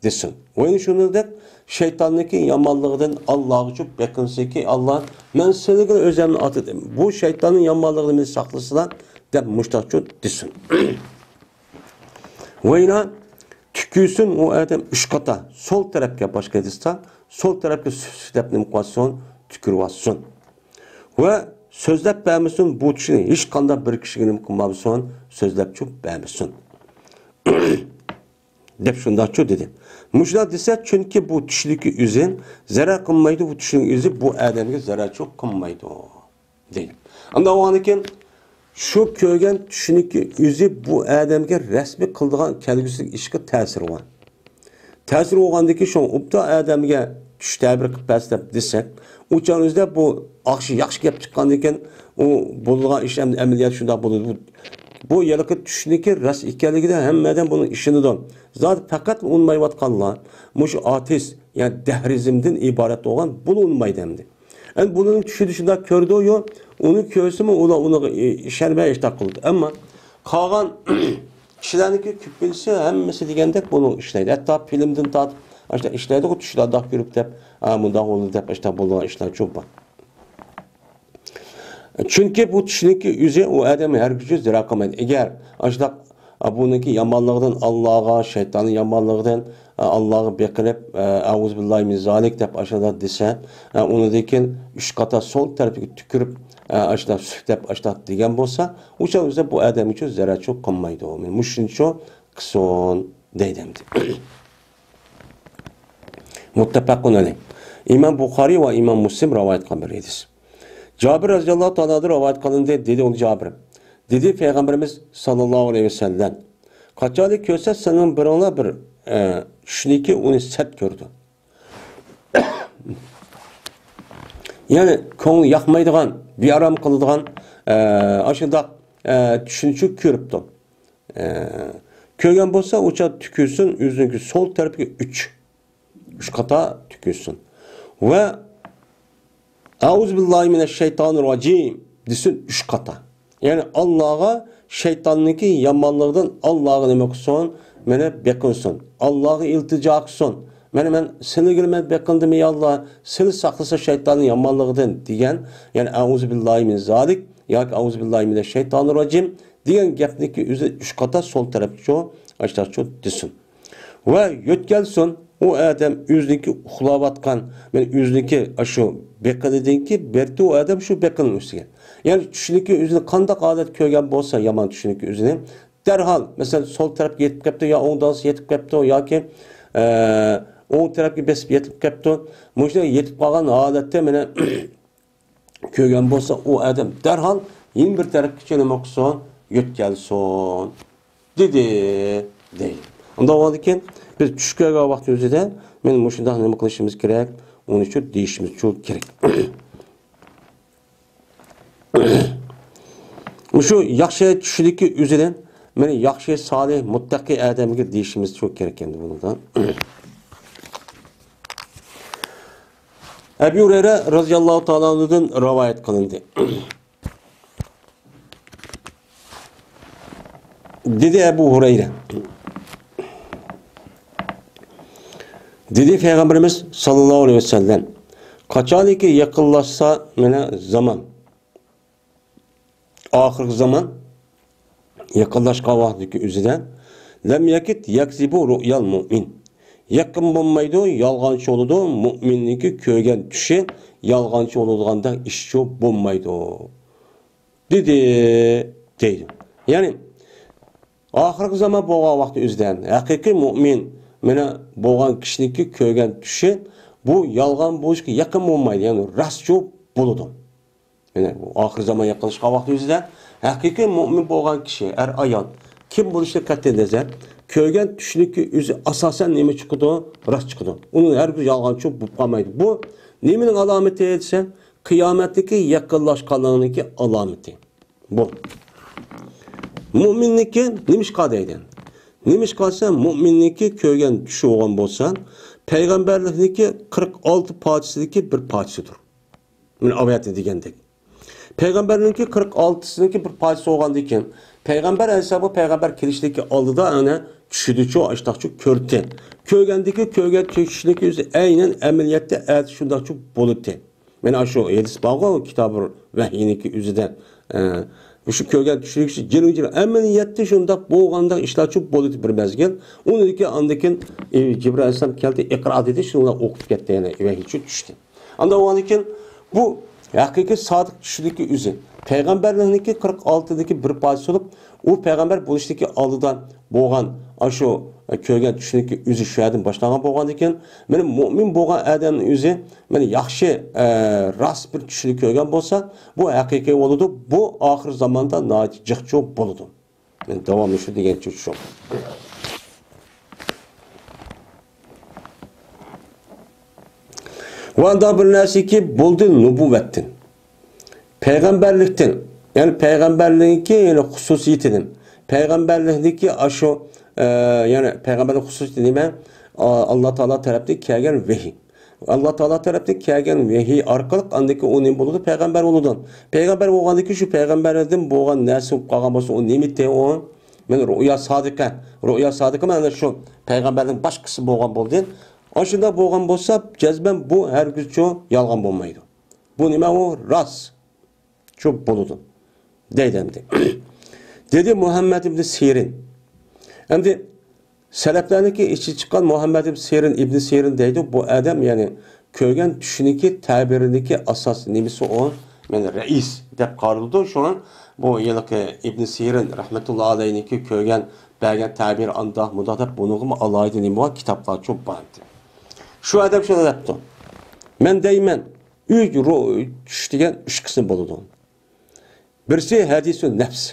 desin. Oyun şunu der şeytandaki yamanlığından Allah'ı çok beklesin ki Allah ben seni özellikle atıdım. Bu şeytanın yamanlığından beni saklısılar de muştaçı desin. Oyuna tükürsün o adam üç kata sol tarafga başka edilse sol tarafga süslepni muqasson tükürvatsın. Ve sözlep beğenmesin bu kişinin hiç kanda bir kişinin kılmamışsın sözlep çok beğenmesin. Dep şundan çok dedi. Muşlar dese çünkü bu kişideki üzün zarar kılmaydı bu kişinin üzü bu adamga zarar çok kılmaydı değil. Ama o anıken şu köygen düşündüğü yüzü bu adamga resmi kıldığan kelgüsülük işe tesir var. Tesir olgandaki şu upta adamga düşte bir kıpasıp desek, uçağınızda bu akşı yaxşı gap çıkandayken o bulduğun iş ameliyat şunda bulundu. Bu yalıkı düşündüğü ras ikenligide hemmeden bunun işini don. Zaten fakat unmayvatkanlar, muş ateist yani dehrizmden ibaret olan bulunmaydı hem de. Yani bunun düşündüğünde kördü o onun körsü mü onu işermeye iştah kıldı. Ama kalan kişilerdeki küpülsü hemmesi degende bunu işleydi. Hatta filmden tat işte işleydi o tuşlar da görüp de bunda oldu da işte bulduğun işler çok var. Çünkü bu düşündüğü yüzü o adamı her gücü zirakamaydı. Eğer işte bununki yamanlığından Allah'a, şeytanın yamanlığından Allah'ı bekleyip Euzubillahi min zalik deyip aşağıda dese onu dekin üç kata sol tarafı tükürüp aşağıda süftep aşağıda degen bolsa uçağımızda bu adam için zarar çok kalmaydı o. Muşun çok kıson deydemdi. Muttefakun aleyh. İmam Bukhari ve İmam Müslim rivayet kılmıştır. Cabir radıyallahu ta'ala rivayet kılındı dedi onu Cabir. Dedi Peygamberimiz sallallahu aleyhi ve sellem. Kaçalı köse senin bir ona bir şuniki onu set gördü. Yani konu yakmaydıgan, bir aram kılıdıgan aşağıda düşünçü körüptü. Körgen bolsa uça tükürsün yüzündeki sol tarafı 3 kata tükürsün. Ve Euzubillahimineşşeytanirracim desin 3 kata. Yani Allah'a şeytanlıki yamanlığından Allah'a demek son mene bekinsin. Allah'a iltica kılsın. Men seni girmez bekindim ey Allah. Seni saklasa şeytanın yamanlığından diyen yani Euzubillahi min zalik ya Euzubillahimineşşeytanirracim diyen gapniki 3 kata sol tarafı aşağı desin. Ve yötkelsin o adam yüzdeki uxlavatkan, men yüzdeki aşı bekanedin ki berti o adam şu bekanın üstüne. Yani düşündeki yüzüne kandak adet köygen bolsa yaman düşündeki yüzüne derhal mesela sol taraf yetip kaptı ya ondan yetip kaptı ya ki o tarafı besip yetip kaptı. Muşta yetip kalan adette mene köygen bolsa o adam derhal yeni bir taraf geçenemek son yötkelsin dedi değil. Onda oldu ki biz düşküye vakti özüde men muşunda nima qilishimiz kerak, onun için deyishimiz çok kerak. Şu yaxshi tushlikki o'zidan meni yaxshi solih muttaqi odamga deyishimiz çok kerak endi bundan. Ebu Hureyre radhiyallohu ta'ala anhudan rivoyat qilindi. Dedi Ebu Hureyre dedi Peygamberimiz sallallahu aleyhi ve sellem kaçaniki yakınlaşsa mene zaman ahirgi zaman yaqinlashgan vaqtdagi o'zida lam yakit yakzibu ru'yal mu'min. Yaqin bo'lmaydi, yolg'onchi bo'ladi. Mu'minniki ko'rgan tushi yolg'onchi bo'ladigandan ish yo'q bo'lmaydi. Dedi. Ya'ni ahirgi zaman bo'lgan vaqt o'zidan haqiqiy mu'min mana bo'lgan kishiniki ko'rgan tushi bu yolg'on bo'lishga yaqin bo'lmaydi. Ya'ni rostchi bo'ladi. Ya'ni ahirgi zaman yaqinlashgan vaqt o'zida haqiqiy mu'min bo'lgan kishi, ayol kim bo'lishiga qat'iy nazar ko'rgan tushniki o'zi asosan nima chiqadi? Rost chiqadi. Uni hargiz yolg'onchi bo'lib qolmaydi. Bu nimaning alomati desa, qiyomatdagi yaqinlashganligining alomati. Bu mu'minniki nimishqa deydi. Nimishqa desa mu'minniki ko'rgan tushi bo'lgan bo'lsa, payg'ambarlikniki 46 parchasidagi bir parchasidir. Mana oyatda degandek. Payg'ambarlikniki 46siniki bir parchasi bo'lgandan keyin payg'ambar hisobi payg'ambar kelishdagi oldida ana tushidi-chu, ashtaqchu ko'rdi. Ko'rgandiki ko'rgan tushniki o'zi aynan amaliyotda shundaqchu bo'ldi. Mana shu hadis bog'i kitobi vahiyniki o'zida shu ko'rgan tushlik jiring amaliyotda shundaq bo'lganda ishlarchu bo'ldi bir mezgil. Uniki andakin Jibril alayhisalom keldi, iqro dedi, shuni o'qib ketdi, yana vahiychi tushdi. Anda ondan keyin bu haqiqiy sodiq tushdiki o'zi payg'ambarlikniki 46dagi bir parcha bo'lib, u payg'ambar bo'lishdagi oldidan bo'lgan shu ko'rgan tushniki o'zi shu yerdan boshlangan bo'lgandan keyin mana mu'min bo'lgan odamning o'zi mana yaxshi rost bir tushni ko'rgan bo'lsa, bu haqiqiy bo'ladi. Bu oxir zamonda noiti jiqchoq bo'ladi. Men davomli shu degancha shu. Vanda bir narsaki bo'ldi nubuvvettin. Peygamberlikten, yani peygamberliğinki yani hususiyetinden. Peygamberliğindeki aşo yani peygamberlik hususiyeti nime? Allah Teala tarafından kelgen vehiy. Allah Teala tarafından kelgen vehiy arkalık andaki o ne buludu? Peygamber oludan. Peygamber olgandaki şu peygamberlerden boğan nersi kalgan bolsa o nemitte o? Men rüya sadıka. Rüya sadıka men şu peygamberlerin başkası boğan boldu. Aşında boğan bolsa cezben bu hergizço yalgan bolmaydı. Bu nime o? Ras. Çok buludu. Deydemdi. Dedi Muhammed İbn Sirin. Hem de seleflerdeki içi çıkan Muhammed İbn Sirin deydi. Bu adam yani köygen düşüneki tabirindeki asas nemisi o. Yani reis dep karıldı. Şu an bu yıllık İbn Sirin rahmetullahi aleyhinki köygen belgen tabir andah mudah bunu mu alaydı nemi var kitaplar çok bağlı. Şu adam şöyle yaptı. Men deymen üç diyen üç kısım buludu. Birisi hadis-i nefs.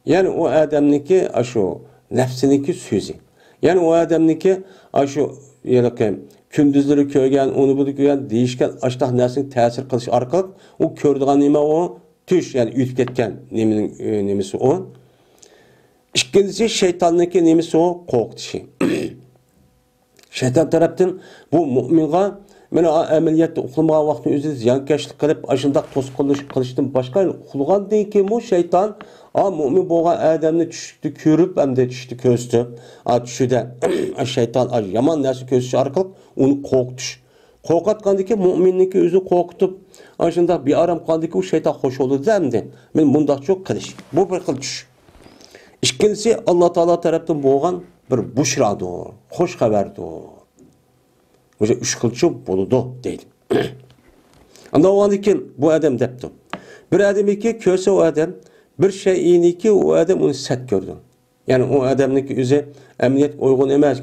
Yani o adamniki şu nefsiniki sözü. Yani o adamniki şu yani kündüzleri köygen, onu bunu köygen değişken açtaq nersini tesir kılış arkalık o kördüğün neme o tüş yani ütüp ketken nemisi o. İkincisi şeytanlıki nemisi o korkutucu. Şeytan taraftan bu müminga meni ameliyatda uxlamagan vaqtni o'zi ziyonkashlik qilib, ashundaq to'sqinlik qilishdan boshqa uxlagandan keyin bu shayton mu'min bo'lgan odamni tushni ko'rib, hamda tushni ko'zdi. Tushida shayton yomon narsa ko'zish orqali uni qo'rqitish. Qo'rqatgandan keyin mu'minniki o'zi qo'rqitib, ashundaq bearam qoldi ki u shayton xo'sh bo'ldi hamda. Men bundoq cho'q qilish. Bu bir xil tush. Ikkinchisi Alloh taolo tarafdan bo'lgan bir bushrodir, xush xabardir. O'sha üç xilchi bo'ladi deydi. Anda o'g'andan keyin bu odam debdi. Bir odamniki ko'rsa u odam bir shayiniki u odam uni sat ko'rdi. Ya'ni u odamniki o'zi amniyat uyg'un emas,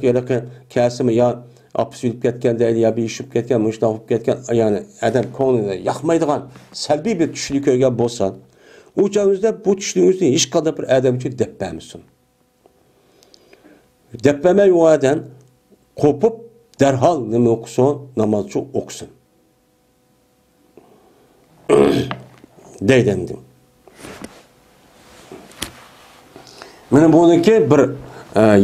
kasimi yo apis yulib ketgan deydi, yo beshib ketgan, mushta olib ketgan, ya'ni odam ko'nglida yoqmaydigan salbiy bir tushni ko'rgan bo'lsa, u chog'ingizda bu tushning o'zini hech qanday bir odam uchun debpamisin. Debpamay u odam qo'pib derhal nima o'qisin, namozchi o'qisin. Deydendim. Mana buniki bir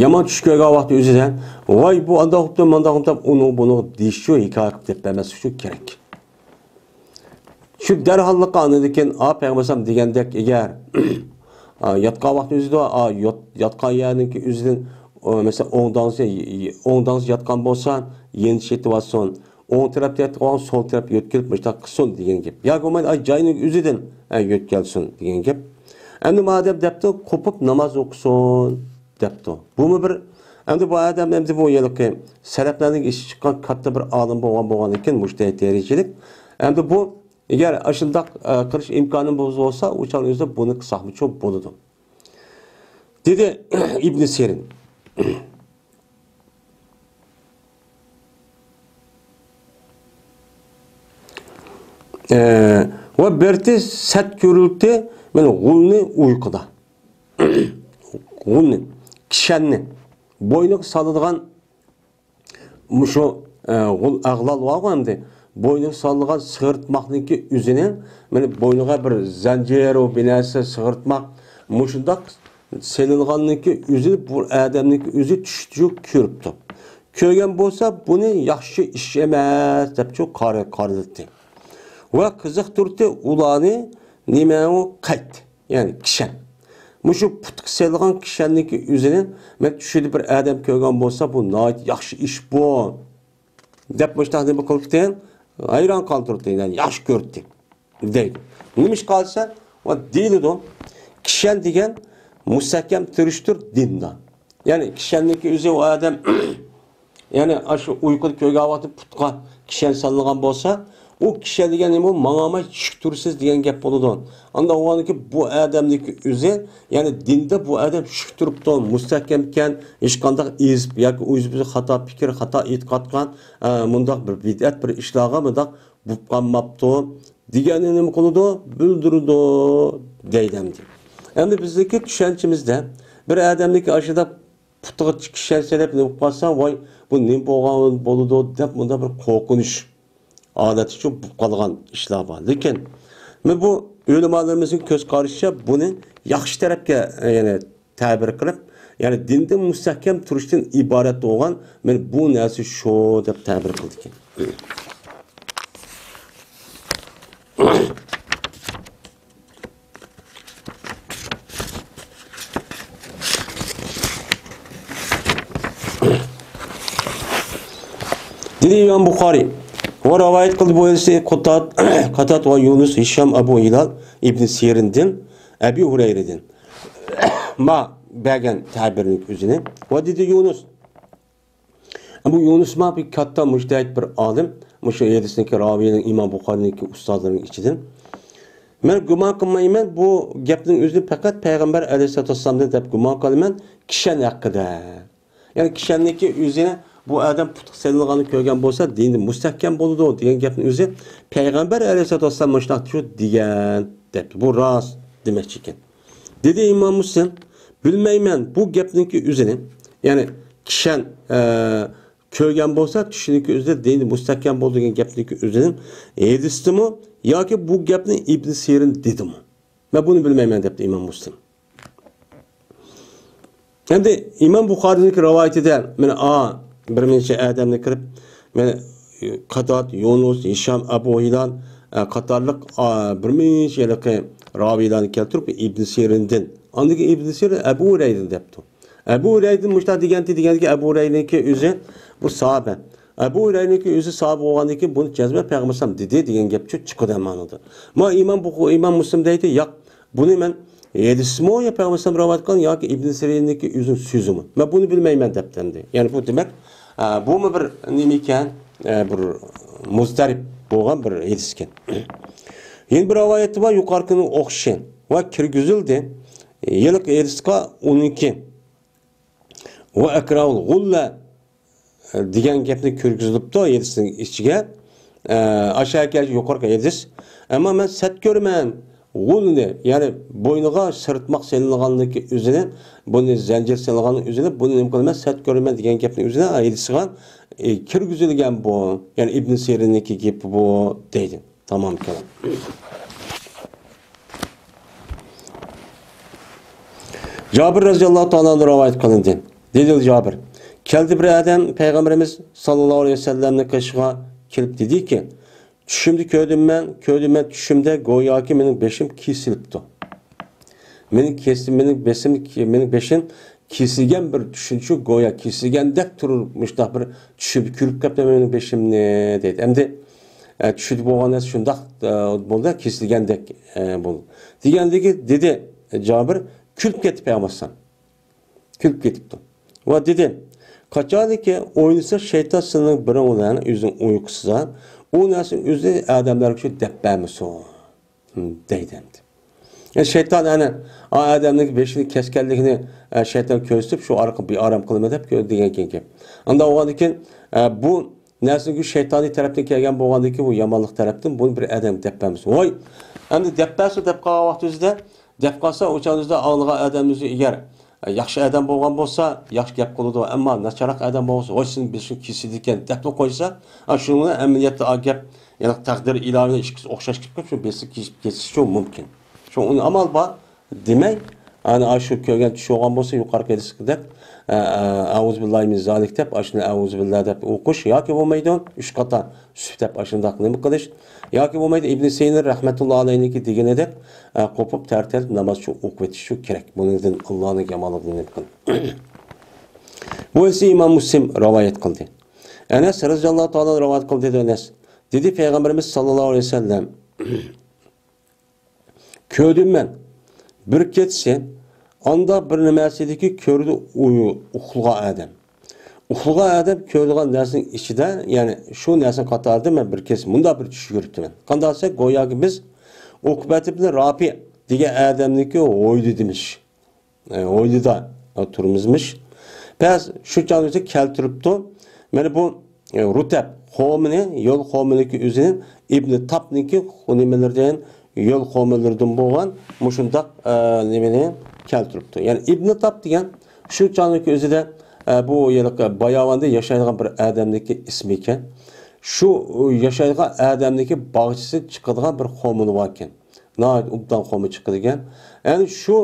yomon tush ko'rgan vaqt o'zidan, voy bu anda o'qibdi, manda o'qibdi, uni buni deyish shu hikoya qilib deb emas, shu kerak. Shu derhallikqa anadikin payg'ambar degandek agar yotgan vaqt o'zida yotgan yerniki o'zidan mesela o'ngdan yatgan bo'lsa, yeni yetyapsan, o'ng tarafda yatgan, sol tarafga yo'tkilib, mustaq qilsin degan gap. Yoki bo'lmay joyining o'zidan yo'tkalsin degan gap. Endi madem depti, kopup namaz okusun depti. Bu mu bir endi bu adam endi bu yılki seleflerning ishi chiqqan katta bir olim bo'lgan ekan, mujtahid derejelik. Endi bu agar ashundaq qilish imkoni bo'lsa, o'shan o'zida buni qilsaqmi cho'p bo'ladi. Dedi İbn Sirin. Ve berti set görüldü, men gulni uykuda. Gulni, kishanni, boynuq saladigan mushu gul ag'lal var endi. Boynuq saladigan sig'irtmoqniki o'zini, men boynuğa bir zanjir o binasi sig'irtmoq mushundaq selinganligi o'zi bu odamniki o'zi tushdi ko'ribdi. Ko'rgan bo'lsa, buni yaxshi ish emas deb qaradi. Ve qiziqtirdi ularni nima u qayt, ya'ni kishan. Mushu putq selgan kishanniki o'zini men tushdi bir odam ko'rgan bo'lsa, bu noyat yaxshi ish bu deb mushtaq nima qilibdi? Hayron qoldirdi, ya'ni yaxshi ko'rdi deydi. Nima ish qilsa, va deydi kishan degan mustahkam turishdir dinda. Yani kishanniki o'zi o odam yani shu uyquda ko'rgan vaqtda putqa kishan solgan bo'lsa, o kişi degan nima mangama shuktursiz degan gap bo'ladi. Anda o'g'aniki bu odamniki o'zi, ya'ni dinda bu odam shuk turibdi, mustahkam ekan, hech qanday izb yoki o'zi xato fikr, xato e'tiqodgan, mundaq bir bid'at bir ishlarga mundaq bo'lib qolmabdi deganini nima qiladi? Bildirdi deydimdi. Endi bizdagi tushunchimizda bir odamniki ashida putga kishan selab nima qilsa, voy bu nima bo'lgan bo'ladi deb bunda bir qo'rqinish adet için bu kalgan işler var. Lakin bu ulemalarımızın göz karışıca bunu yaxşı tarafga yani tabir qilib, yani dinde mustahkam turishdan iborat bo'lgan, men bu narsa shu deb tabir qildik. Dedi İmam Bukhari ve rivayet kıldı bu hadisi Katat ve Yunus, Hişam, Abu Hilal, İbn Sirin'den, Ebu Hureyre'den. Ma bəgən təbirlik üzünü. Ve dedi Yunus. Bu Yunus ma bir katta mujtahid bir alim. Muşu hadisindeki ravinin İmam Bukhari'ninki ustadlarının içidir. Men güman qilmayman bu gapning o'zini faqat Payg'ambar alayhisolatu vasallamdan deb güman qilaman kishan haqida. Yani kishanniki o'zini bu adam putq selganini ko'rgan bo'lsa, dini mustahkam bo'ladi degan gapning o'zi Payg'ambar alayhisolatu vasallam mushtaq shu degan deb. Bu rost demoqchi ekan. Dedi İmam Muslim, bilmayman bu gapningki o'zini, ya'ni kishan ko'rgan bo'lsa, tushuniki o'zida dini mustahkam bo'ldi degan gapningki o'zini hadisdimi yoki bu gapni İbn Sirin dedimi? Men buni bilmayman debdi İmam Muslim. Endi İmam Buxoriyning rivoyatida men bir necha odamni kirib, men Qatat, Yunus, Hisham, Abu Hilal qatorliq bir necha yilqi raviylarni keltirib İbn Sirindan. Andagi İbn Sirin Abu Hurayra debdi. Abu Hurayra mushtaq deganki Abu Hurayraniki o'zi bu sahabe. Abu Hurayraniki o'zi sahabe bo'lgandan keyin buni jazma payg'ambar dedi degan gap chiqadi ma'noda. Ma İmam Muslim deydi, yo'q, buni men hadismi ya payg'ambar rivoyat qilgan yoki İbn Siriniki o'zi so'zimi? Men buni bilmayman debdi. Ya'ni bu demak, bu mu bir nima ekan? Bir muzdarib bo'lgan bir hadis ekan. Yana bir rivoyat bor, yuqorqini o'xshagan va kirgizildi. Yiliq hadisga 12 va akraul g'ulla degan gapni kirgizilibdi hadisning ichiga. Aşağıya yuqorqi hadis. Ammo men sat ko'rman. G'ulni, ya'ni bo'yniga sirtmoq selinganligi o'zini, buni zanjir selinganligi o'zini, buni nima qilaman, sat ko'raman degan gapning o'zini hadisga kirgizilgan bu. Ya'ni İbn Sirin'niki gapi bu deydi. Tamam kalam. Cabir radhiyallohu ta'ala rivoyat qilindi. Dedi Cabir, keldi bir adam Peygamberimiz sallallohu alayhi vasallamning qishga kelib dedi-ki, Düşümde gördüm ben düşümde go'yoki mening beshim kesilibdi. Mening beshim kesilgan bir tushuncha go'yo kesilgandek turibmişdaq bir tushib ko'rib qapti mening beshimni dedi. Endi tushib bo'lgan narsa shundaq bo'ldi, kesilgandek bo'ldi. Degandagi dedi Cabir külüp ketip Peygamber. Külüp ketipti. Ve dedi, kaçardı ki oynasa şeytan sınırın biri olan yüzün uykusuza, o nesin yüzü adamlar ki deppemisi o. Deydi. Yani şeytan yani adamın beşini keskelliğini şeytan köstüp şu arka bir aram kılma dep degan ki. Anda oğandaki bu nesin ki şeytani taraftan kelgen boğandaki bu yamanlık taraftan bunu bir adam deppemisi. Oy, endi deppesi depqa vaqtınızda depqasa o'chanızda ağlığa adamınızı eğer yaxshi adam bo'lgan bo'lsa, yaxshi gap qiladi, ammo nacharaq adam bo'lsa, "Voy, sizni biz shuni kesidi ekan" deb qo'ysa, shuni amaliyotda gap, ya'ni taqdir ilohiy ishga o'xshash kelib, shu besi kesishi mumkin. Shu uni amal bor demay, ana shu ko'rgan tush olgan bo'lsa, yuqori kedisida "Auzu billahi min zalik" deb, ashuni "Auzu billahi" deb o'qish yoki bo'lmaydi, 3 qata deb ashundaq nima qilish yoki bo'lmaydi Ibn Sina rahmatullohi alayhiniki deganidek qo'pib tartilib namoz o'qib o'tish kerak. Buningdan Allohning yomonligini qil. Bu esa Imom Muslim rivoyat qildi. Anas roziyallohu taolo rivoyat qildi Anas. Dedi Payg'ambarimiz sallallohu alayhi vasallam: "Ko'rdim men bir ketsa, anda bir nimasidagi ko'rdi uxlagan adam. Uxlagan adam ko'rgan narsaning ichida, ya'ni shu narsa qatorida men bir kes bunda bir tush ko'ribman. Qandaysa go'yoki biz Uqbat ibn Rafi degan odamniki o'ydi demiş. O'ydida turmizmish. Pes shu chog'da keltiribdi. Mana bu Rutab qavmini, yo'l qavminiki o'zini Ibn Tabniki nimalardan yo'l qavmilaridan bo'lgan mushundaq nimani keltiribdi. Ya'ni Ibn Tab degan shu chog'dagi o'zida bu Bayavanda yaşaydigan bir adamniki ismi ekan. Şu yaşaydigan adamniki bağçısı chiqadigan bir qavmini bor ekan. Nayt ubdan qavmi chiqadigan. Yani şu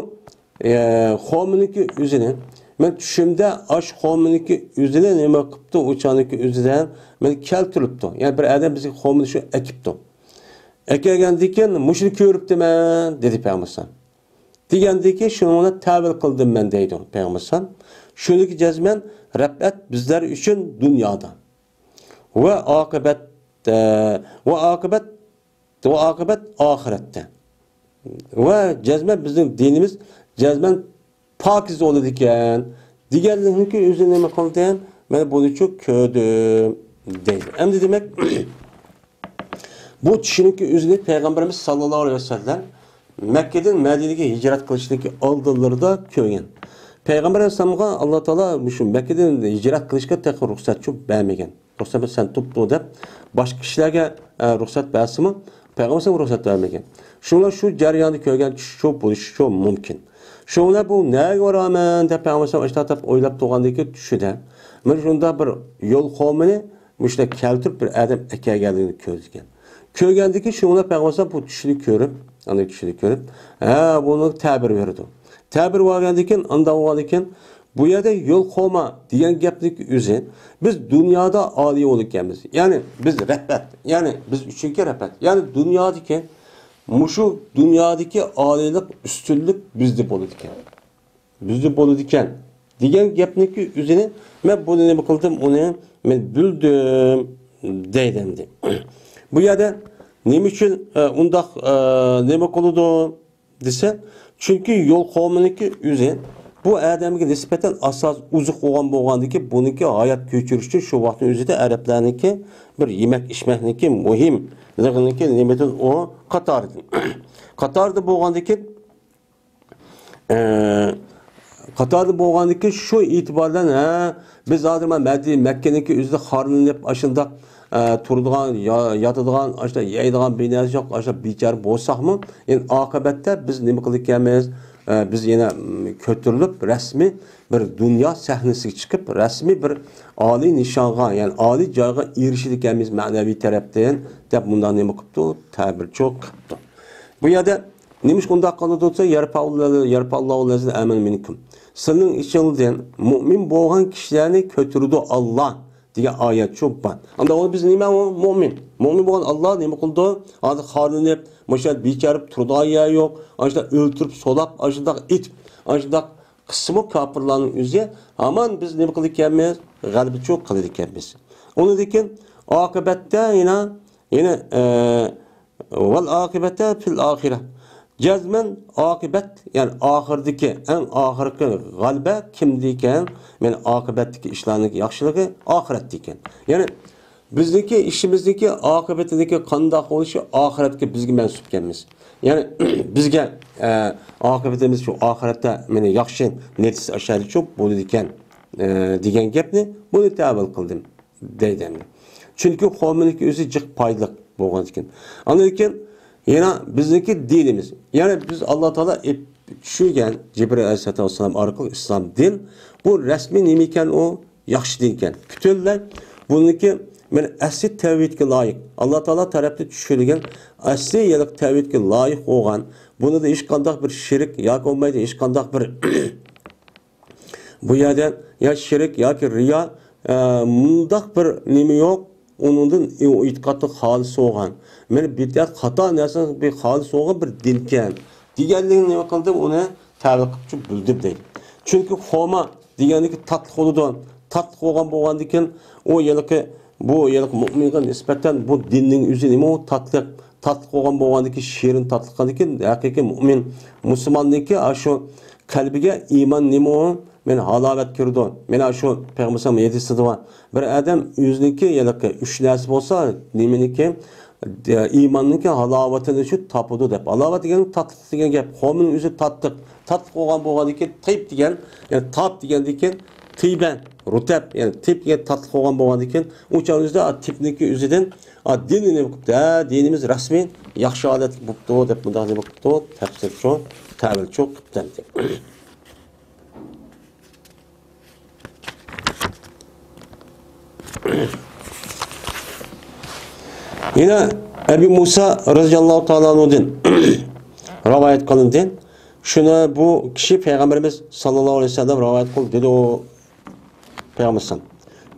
qavminiki o'zini men tushimda ash qavminiki o'zini nima qilibdi, o'chaniki o'zidan men keltiribdi. Yani bir adam bizga qavmini shu ekibdi. Ekegandikan mushuni ko'ribdiman dedi Payg'ambar. Degandiki shuni tavil qildim men deydi Payg'ambar. Şuniki cezmen Rabbet bizler için dünyada ve akıbet ahirette ve cezmen bizim dinimiz cezmen pakiz olur iken diğerlerinin ki üzerine mi kaldı ben bunu çok kördüm değil. Hem de demek bu kişinin ki üzerine Peygamberimiz sallallahu aleyhi ve sellem Mekke'den Medine'ye hicret kılıçtaki aldıları da köyün. Peygamber Aleyhisselam'a Allah Teala şu Mekke'den hicret kılışka tek ruhsat çok vermegen. Ruhsat sen tuttu dep başka kişilerge ruhsat versi mi? Peygamber sen ruhsat vermegen. Şunlar şu jarayonda ko'rgan çok bo'lishi çok mümkün. Şunlar bu nega rağmen deb Peygamber sen ishtatib o'ylab turgandagi tushida men shunda bir yo'l qavmini mushta keltirib bir adam ekanligini ko'rgan. Ko'rgandiki shunlar Peygamber sen bu tushni ko'rib, ana tushni ko'rib, buni ta'bir berdi. Tabir vargandikin, anda vargandikin, bu yerde yol qolma degan gapning o'zi biz dunyoda oliy bo'lganmiz. Ya'ni biz rehbat, ya'ni biz uchunki rehbat. Ya'ni dunyodagi mushu dunyodagi oliylik, ustunlik bizda bo'ladi ekan. Bizda bo'ladi ekan degan gapning o'zini men buni nima qildim, uni men bildim deydi endi. Bu yerda nima uchun undaq nima qiladi desa, çünkü yol qavminiki o'zi bu adamga nisbatan asos uzuq bo'lgandiki, buniki hayot ko'chirish uchun shu vaqtning o'zida arablarniki bir yemak ichmakniki muhimligini nimadan o qatorda bo'lgandiki shu e'tibordan biz hozir Mekke'niki o'zida xorlanib ashundaq turadigan, yotadigan, ashta yeydigan binasi yo'q, ashta bechora bo'lsaqmi, endi oqibatda biz nima qilganmiz? Biz yana ko'tarilib rasmiy bir dunyo sahnasiga chiqib, rasmiy bir oliy nishonga, ya'ni oliy joyga erishganmiz ma'naviy tarafdan deb bundan nima qilibdi? Ta'bir cho'q qilibdi. Bu yerda nima shunday qiladi desa, yarpallohu lazina amin minkum. Sizning ichingizdan mu'min bo'lgan kishilarni ko'tardi Alloh degan oyat çok bor. Anda onu biz nima mu'min? Mu'min bo'lgan Alloh nima qildi? Hozir xolinib, mushal becharib turdigan yer yo'q. Ashda o'ltirib, solab, ashda it, ashda qismi kofirlarning o'zi hamon biz nima qilganmiz? G'alaba çok qilganmiz. Onu dekin oqibatda yana val oqibata fil oxirah. Cazmen akıbet, yani ahırdaki en ahırki galbe kimdiyken, yani akıbetteki işlerinin yaxşılığı ahiretteyken. Yani bizdeki işimizdeki akıbetindeki qandaq oluşu ahiretke bizge mensup gelmiz. Yani bizge akıbetimiz şu ahirette meni yaxşı netisi aşağıda çok bolu diken degan gapni buni tavil qildim deydi. Chunki qavminiki o'zi jiq payliq bo'lgan ekan. Andan keyin yana bizniki dinimiz. Yani biz Allah Teala tushirgan Jibril alayhissalom orqali islom din bu rasmiy nima ekan, u yaxshi din ekan. Butunlay buniki men asli tavhidga loyiq. Allah Teala tarafdan tushirilgan asli yaliq tavhidga loyiq bo'lgan. Bunda da hech qanday bir shirk yoki bo'lmaydi, hech qanday bir bu yerda ya shirk yoki riyo mundaq bir nima yo'q. Onundan itiqatı halis olgan. Men bid'at xato narsa bir halis olgan bir dinken. Diğerlerini nima qildim, uni ta'liq qilib bildim deydi. Chunki xoma deganiki tatlı xoludan, tatlı olgan bo'lgandikan, o yilqi bu yilqi mu'minga nisbatan bu dinning o'zi nima u tatlı olgan bo'lgandiki, shirin tatlı qilgandikan, haqiqiy mu'min musulmonniki shu qalbiga iymon nima u men halavet kirdi. Mena şu Peygamber yedisi var. Bir adam yüzniki yalakı üç nasip olsa nimeniki imanınki halavetini şu tapudu dep. Halavet degen tatlı degen gap. Qo'min o'zi tatlı. Tatlı olgan bo'lganiki tayib degen, yani tap degandikan tiyben, rutab, yani tip degan tatlı olgan bo'lgandikan, o'shanizda tipniki o'zidan dinini qilibdi. Dinimiz rasmiy yaxshi odat bo'libdi deb bunday bo'libdi. Tafsir shu, tavil shu qilibdi. Yine Ebu Musa radıyallahu ta'ala anhu'dan rivayet kılındı. Şuna bu kişi Peygamberimiz sallallahu aleyhi ve sellem rivayet kıldı dedi o Peygamberimiz.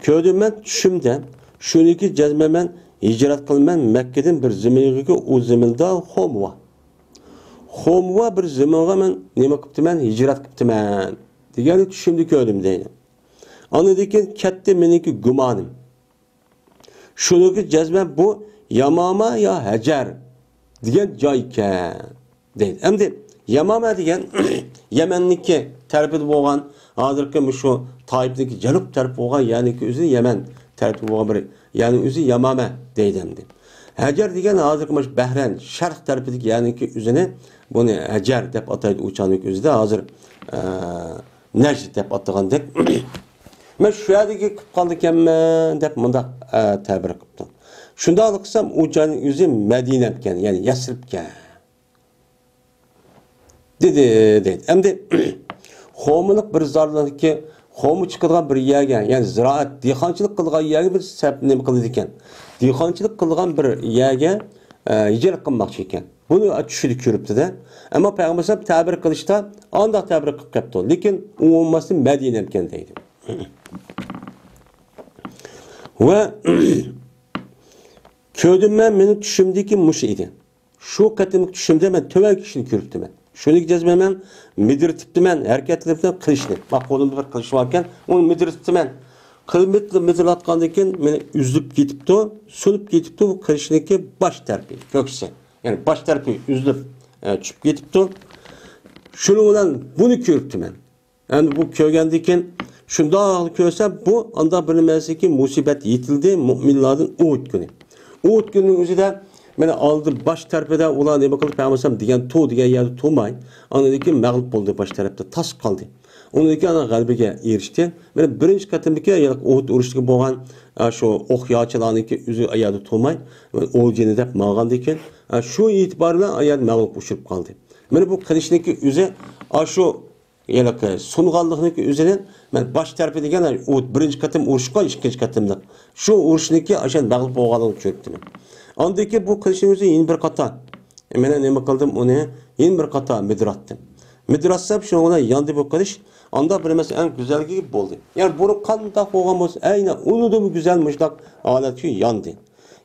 Köydüm ben düşümde şuniki cezmemen hicret kılmen Mekke'den bir zeminiga o zemilda Homva. Homva bir zeminiga men nima qiptiman hicret qiptiman. Degani düşümde köydüm deydi. Anladıkken katta meniki gumonim. Şuniki cezmen bu Yamama ya Hacer degan joy ekan deydi. Endi Yamama degan Yemenlikka tarafida bo'lgan, hozirgi shu Toyibniki janub taraf bo'lgan, ya'ni o'zi Yemen tarafida bo'lgan bir, ya'ni o'zi Yamama deydi endi. Hacer degan hozirgi Bahrayn sharq tarafidagi, ya'ni o'zini buni Hacer deb ataydi o'chaning o'zida, hozir Najd deb atagandek. Men shu yerga kelib qoldi ekanman deb mundaq ta'bir qilibdi. Şunda alıksam o canın yüzü Medine'ken, yani Yasrib'ken. Dedi. Hem de Homuluk bir zarladı ki Homu çıkılgan bir yergen, yani ziraat, dihqançılık kılgan yergen bir sebebini kıldıkken. Dihqançılık kılgan bir yergen hicret kılmakçı iken. Bunu düşürük yürüptü de. Ama Peygamber sallam tabir kılışta anda tabir kılıp yaptı. Lakin o olması Medine'ken deydi. Ve Köydüm ben benim düşümdeki muş idi. Şu katımlık düşümde ben tövel kişini körüptüm ben. Şunu gideceğiz ben müdürtüptüm ben. Hareketlerimden kılıçlı. Bak kolumda bir kılıç varken onu müdürtüptüm ben. Kılmetli müdür atkandayken beni üzülüp gitipti o. Sunup gitipti o kılıçındaki baş terpi. Kökse. Yani baş terpi üzülüp çıkıp gitipti o. Şunu olan bunu körüptüm ben. Yani bu köygendeyken şunda ağlı köysem bu anda bilinmezse ki musibet yetildi müminlerin Uhud günü. Uhud gününün özü de beni aldı baş tarafında ulan ne bakalım Peygamber diyen tu diyen yerde tuğmay. Anladı ki mağlup oldu baş tarafta tas kaldı. Onun ki ana galbige erişti. Beni birinci katındaki yalık Uhud uğraştığı boğan şu ok yağçılarının ki özü ayağı tuğmay. O cennet mağandayken şu itibarla ayağı mağlup uçurup kaldı. Beni bu kılıçındaki özü şu yalık sunğanlıqdaki özüden ben baş tarafı degen o birinci katım uğraşqa ikinci katımda. Şu uğraşındaki aşan mağlup bolğanын çöktüm. Andaki bu kılıçın özü yeni bir kata. Menen nima qildim onu yeni bir kata midratdım. Midratsam şu ona yandı bu kılıç. Anda bir mesela en güzel gibi oldu. Yani bunu qandaq bolğan bolsa aynen onu da bu güzel müştak alet ki yandı.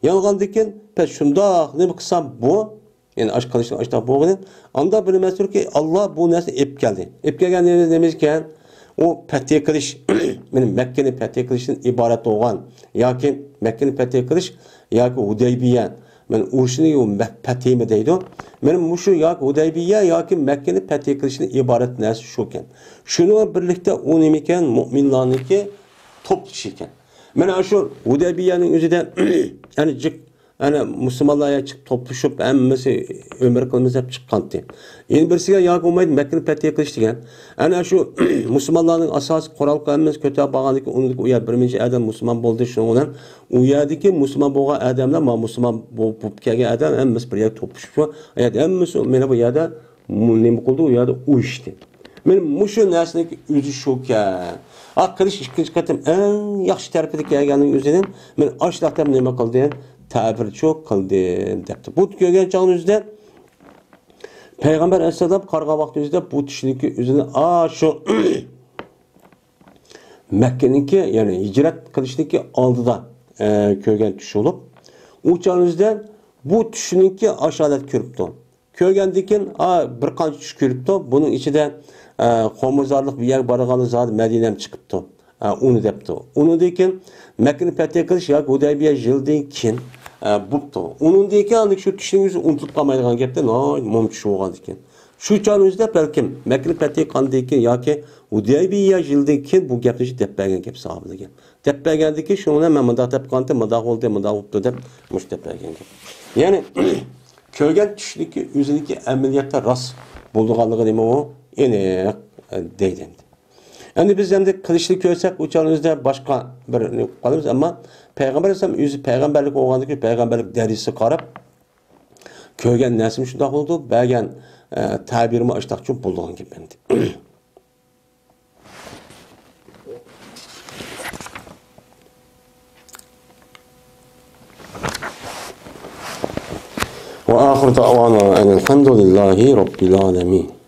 Yanğandaki pes şundaq nima qilsam bu yani aşk kılıçın aşkta boğulun. Anda bilmezdir ki Allah bu nesne ep geldi. Ep gelgen demişken o fetih kılış benim Mekke'nin fetih kılışın ibaret olan ya ki Mekke'nin fetih kılış ya ki Hudeybiye Men ushuni patimi deydi. Men mushu yoki Hudaybiya yoki Makkani patih qilishni iborat narsa shu ekan. Shuni birlikda u nima ekan? Mu'minlarniki to'plash ekan. Mana shu Hudaybiyaning o'zida ya'ni ana musulmonlarga chiqib to'plashib hammasi umr qilamiz deb chiqqandi. Endi birisiga yoki bo'lmaydi Makkani patih qilish degan. Ana shu musulmonlarning asosiy qurol qilamiz ko'tarib borganligi uni u yer birinchi adam musulmon bo'ldi shuning bilan u yerdagi musulmon bo'lgan odamlar ma musulmon bo'lib kelgan odam hammasi bir yerga to'plashib shu hammasi mana bu yerda nima qildi u yerda uyushdi. Men mushu narsaniki o'zi shu ekan. Qilish ikkinchi qatim eng yaxshi tarafida kelganning o'zidan men ashlaqdan nima qildim? Ta'bir çok kıldım depti. Bu görgen çağınızda Peygamber Aleyhisselam karga vaxtınızda bu kişininki üzerine şu Mekke'ninki yani hicret kılışınınki aldıda görgen tuş olup o çağınızda bu kişininki aşağıda körüptü. Görgendikin bir kanç tuş körüptü. Bunun içi de komuzarlık bir yer barıgalı zaten Medine'm çıkıptı. Onu depti. Onu dekin Mekke'nin fetih kılış ya Hudaybiya jildan keyin buptu. Onun deyken anlık şu kişinin unutulup kalmaydıgan gepten mum kişi olgan ekan. Şu çağınızda belkim Mekke'nin fetih kandıyken yoki Hudaybiya jildan keyin bu gapni dep bergan gap sahabelar gap. Dep bergandiki şuna men mundaq dep qanti, mundaq oldu, mundaq oldu dep mush dep bergan gap. Yani ko'rgan tushniki o'ziniki amaliyotda rost bo'lganligi nima u? Aniq deydi. Endi biz endi qilishni ko'rsak, o'chanimizda boshqa bir qolamiz, ammo Peygamber Aleyhisselam o'zi payg'ambarlik bo'lgandiki, payg'ambarlik darajasi qarab ko'rgan narsim shunday bo'ldi, bergan ta'birimi ashtaqchi bo'lgan gap endi. Wa axiru da'wana alhamdulillahi robbil alamin.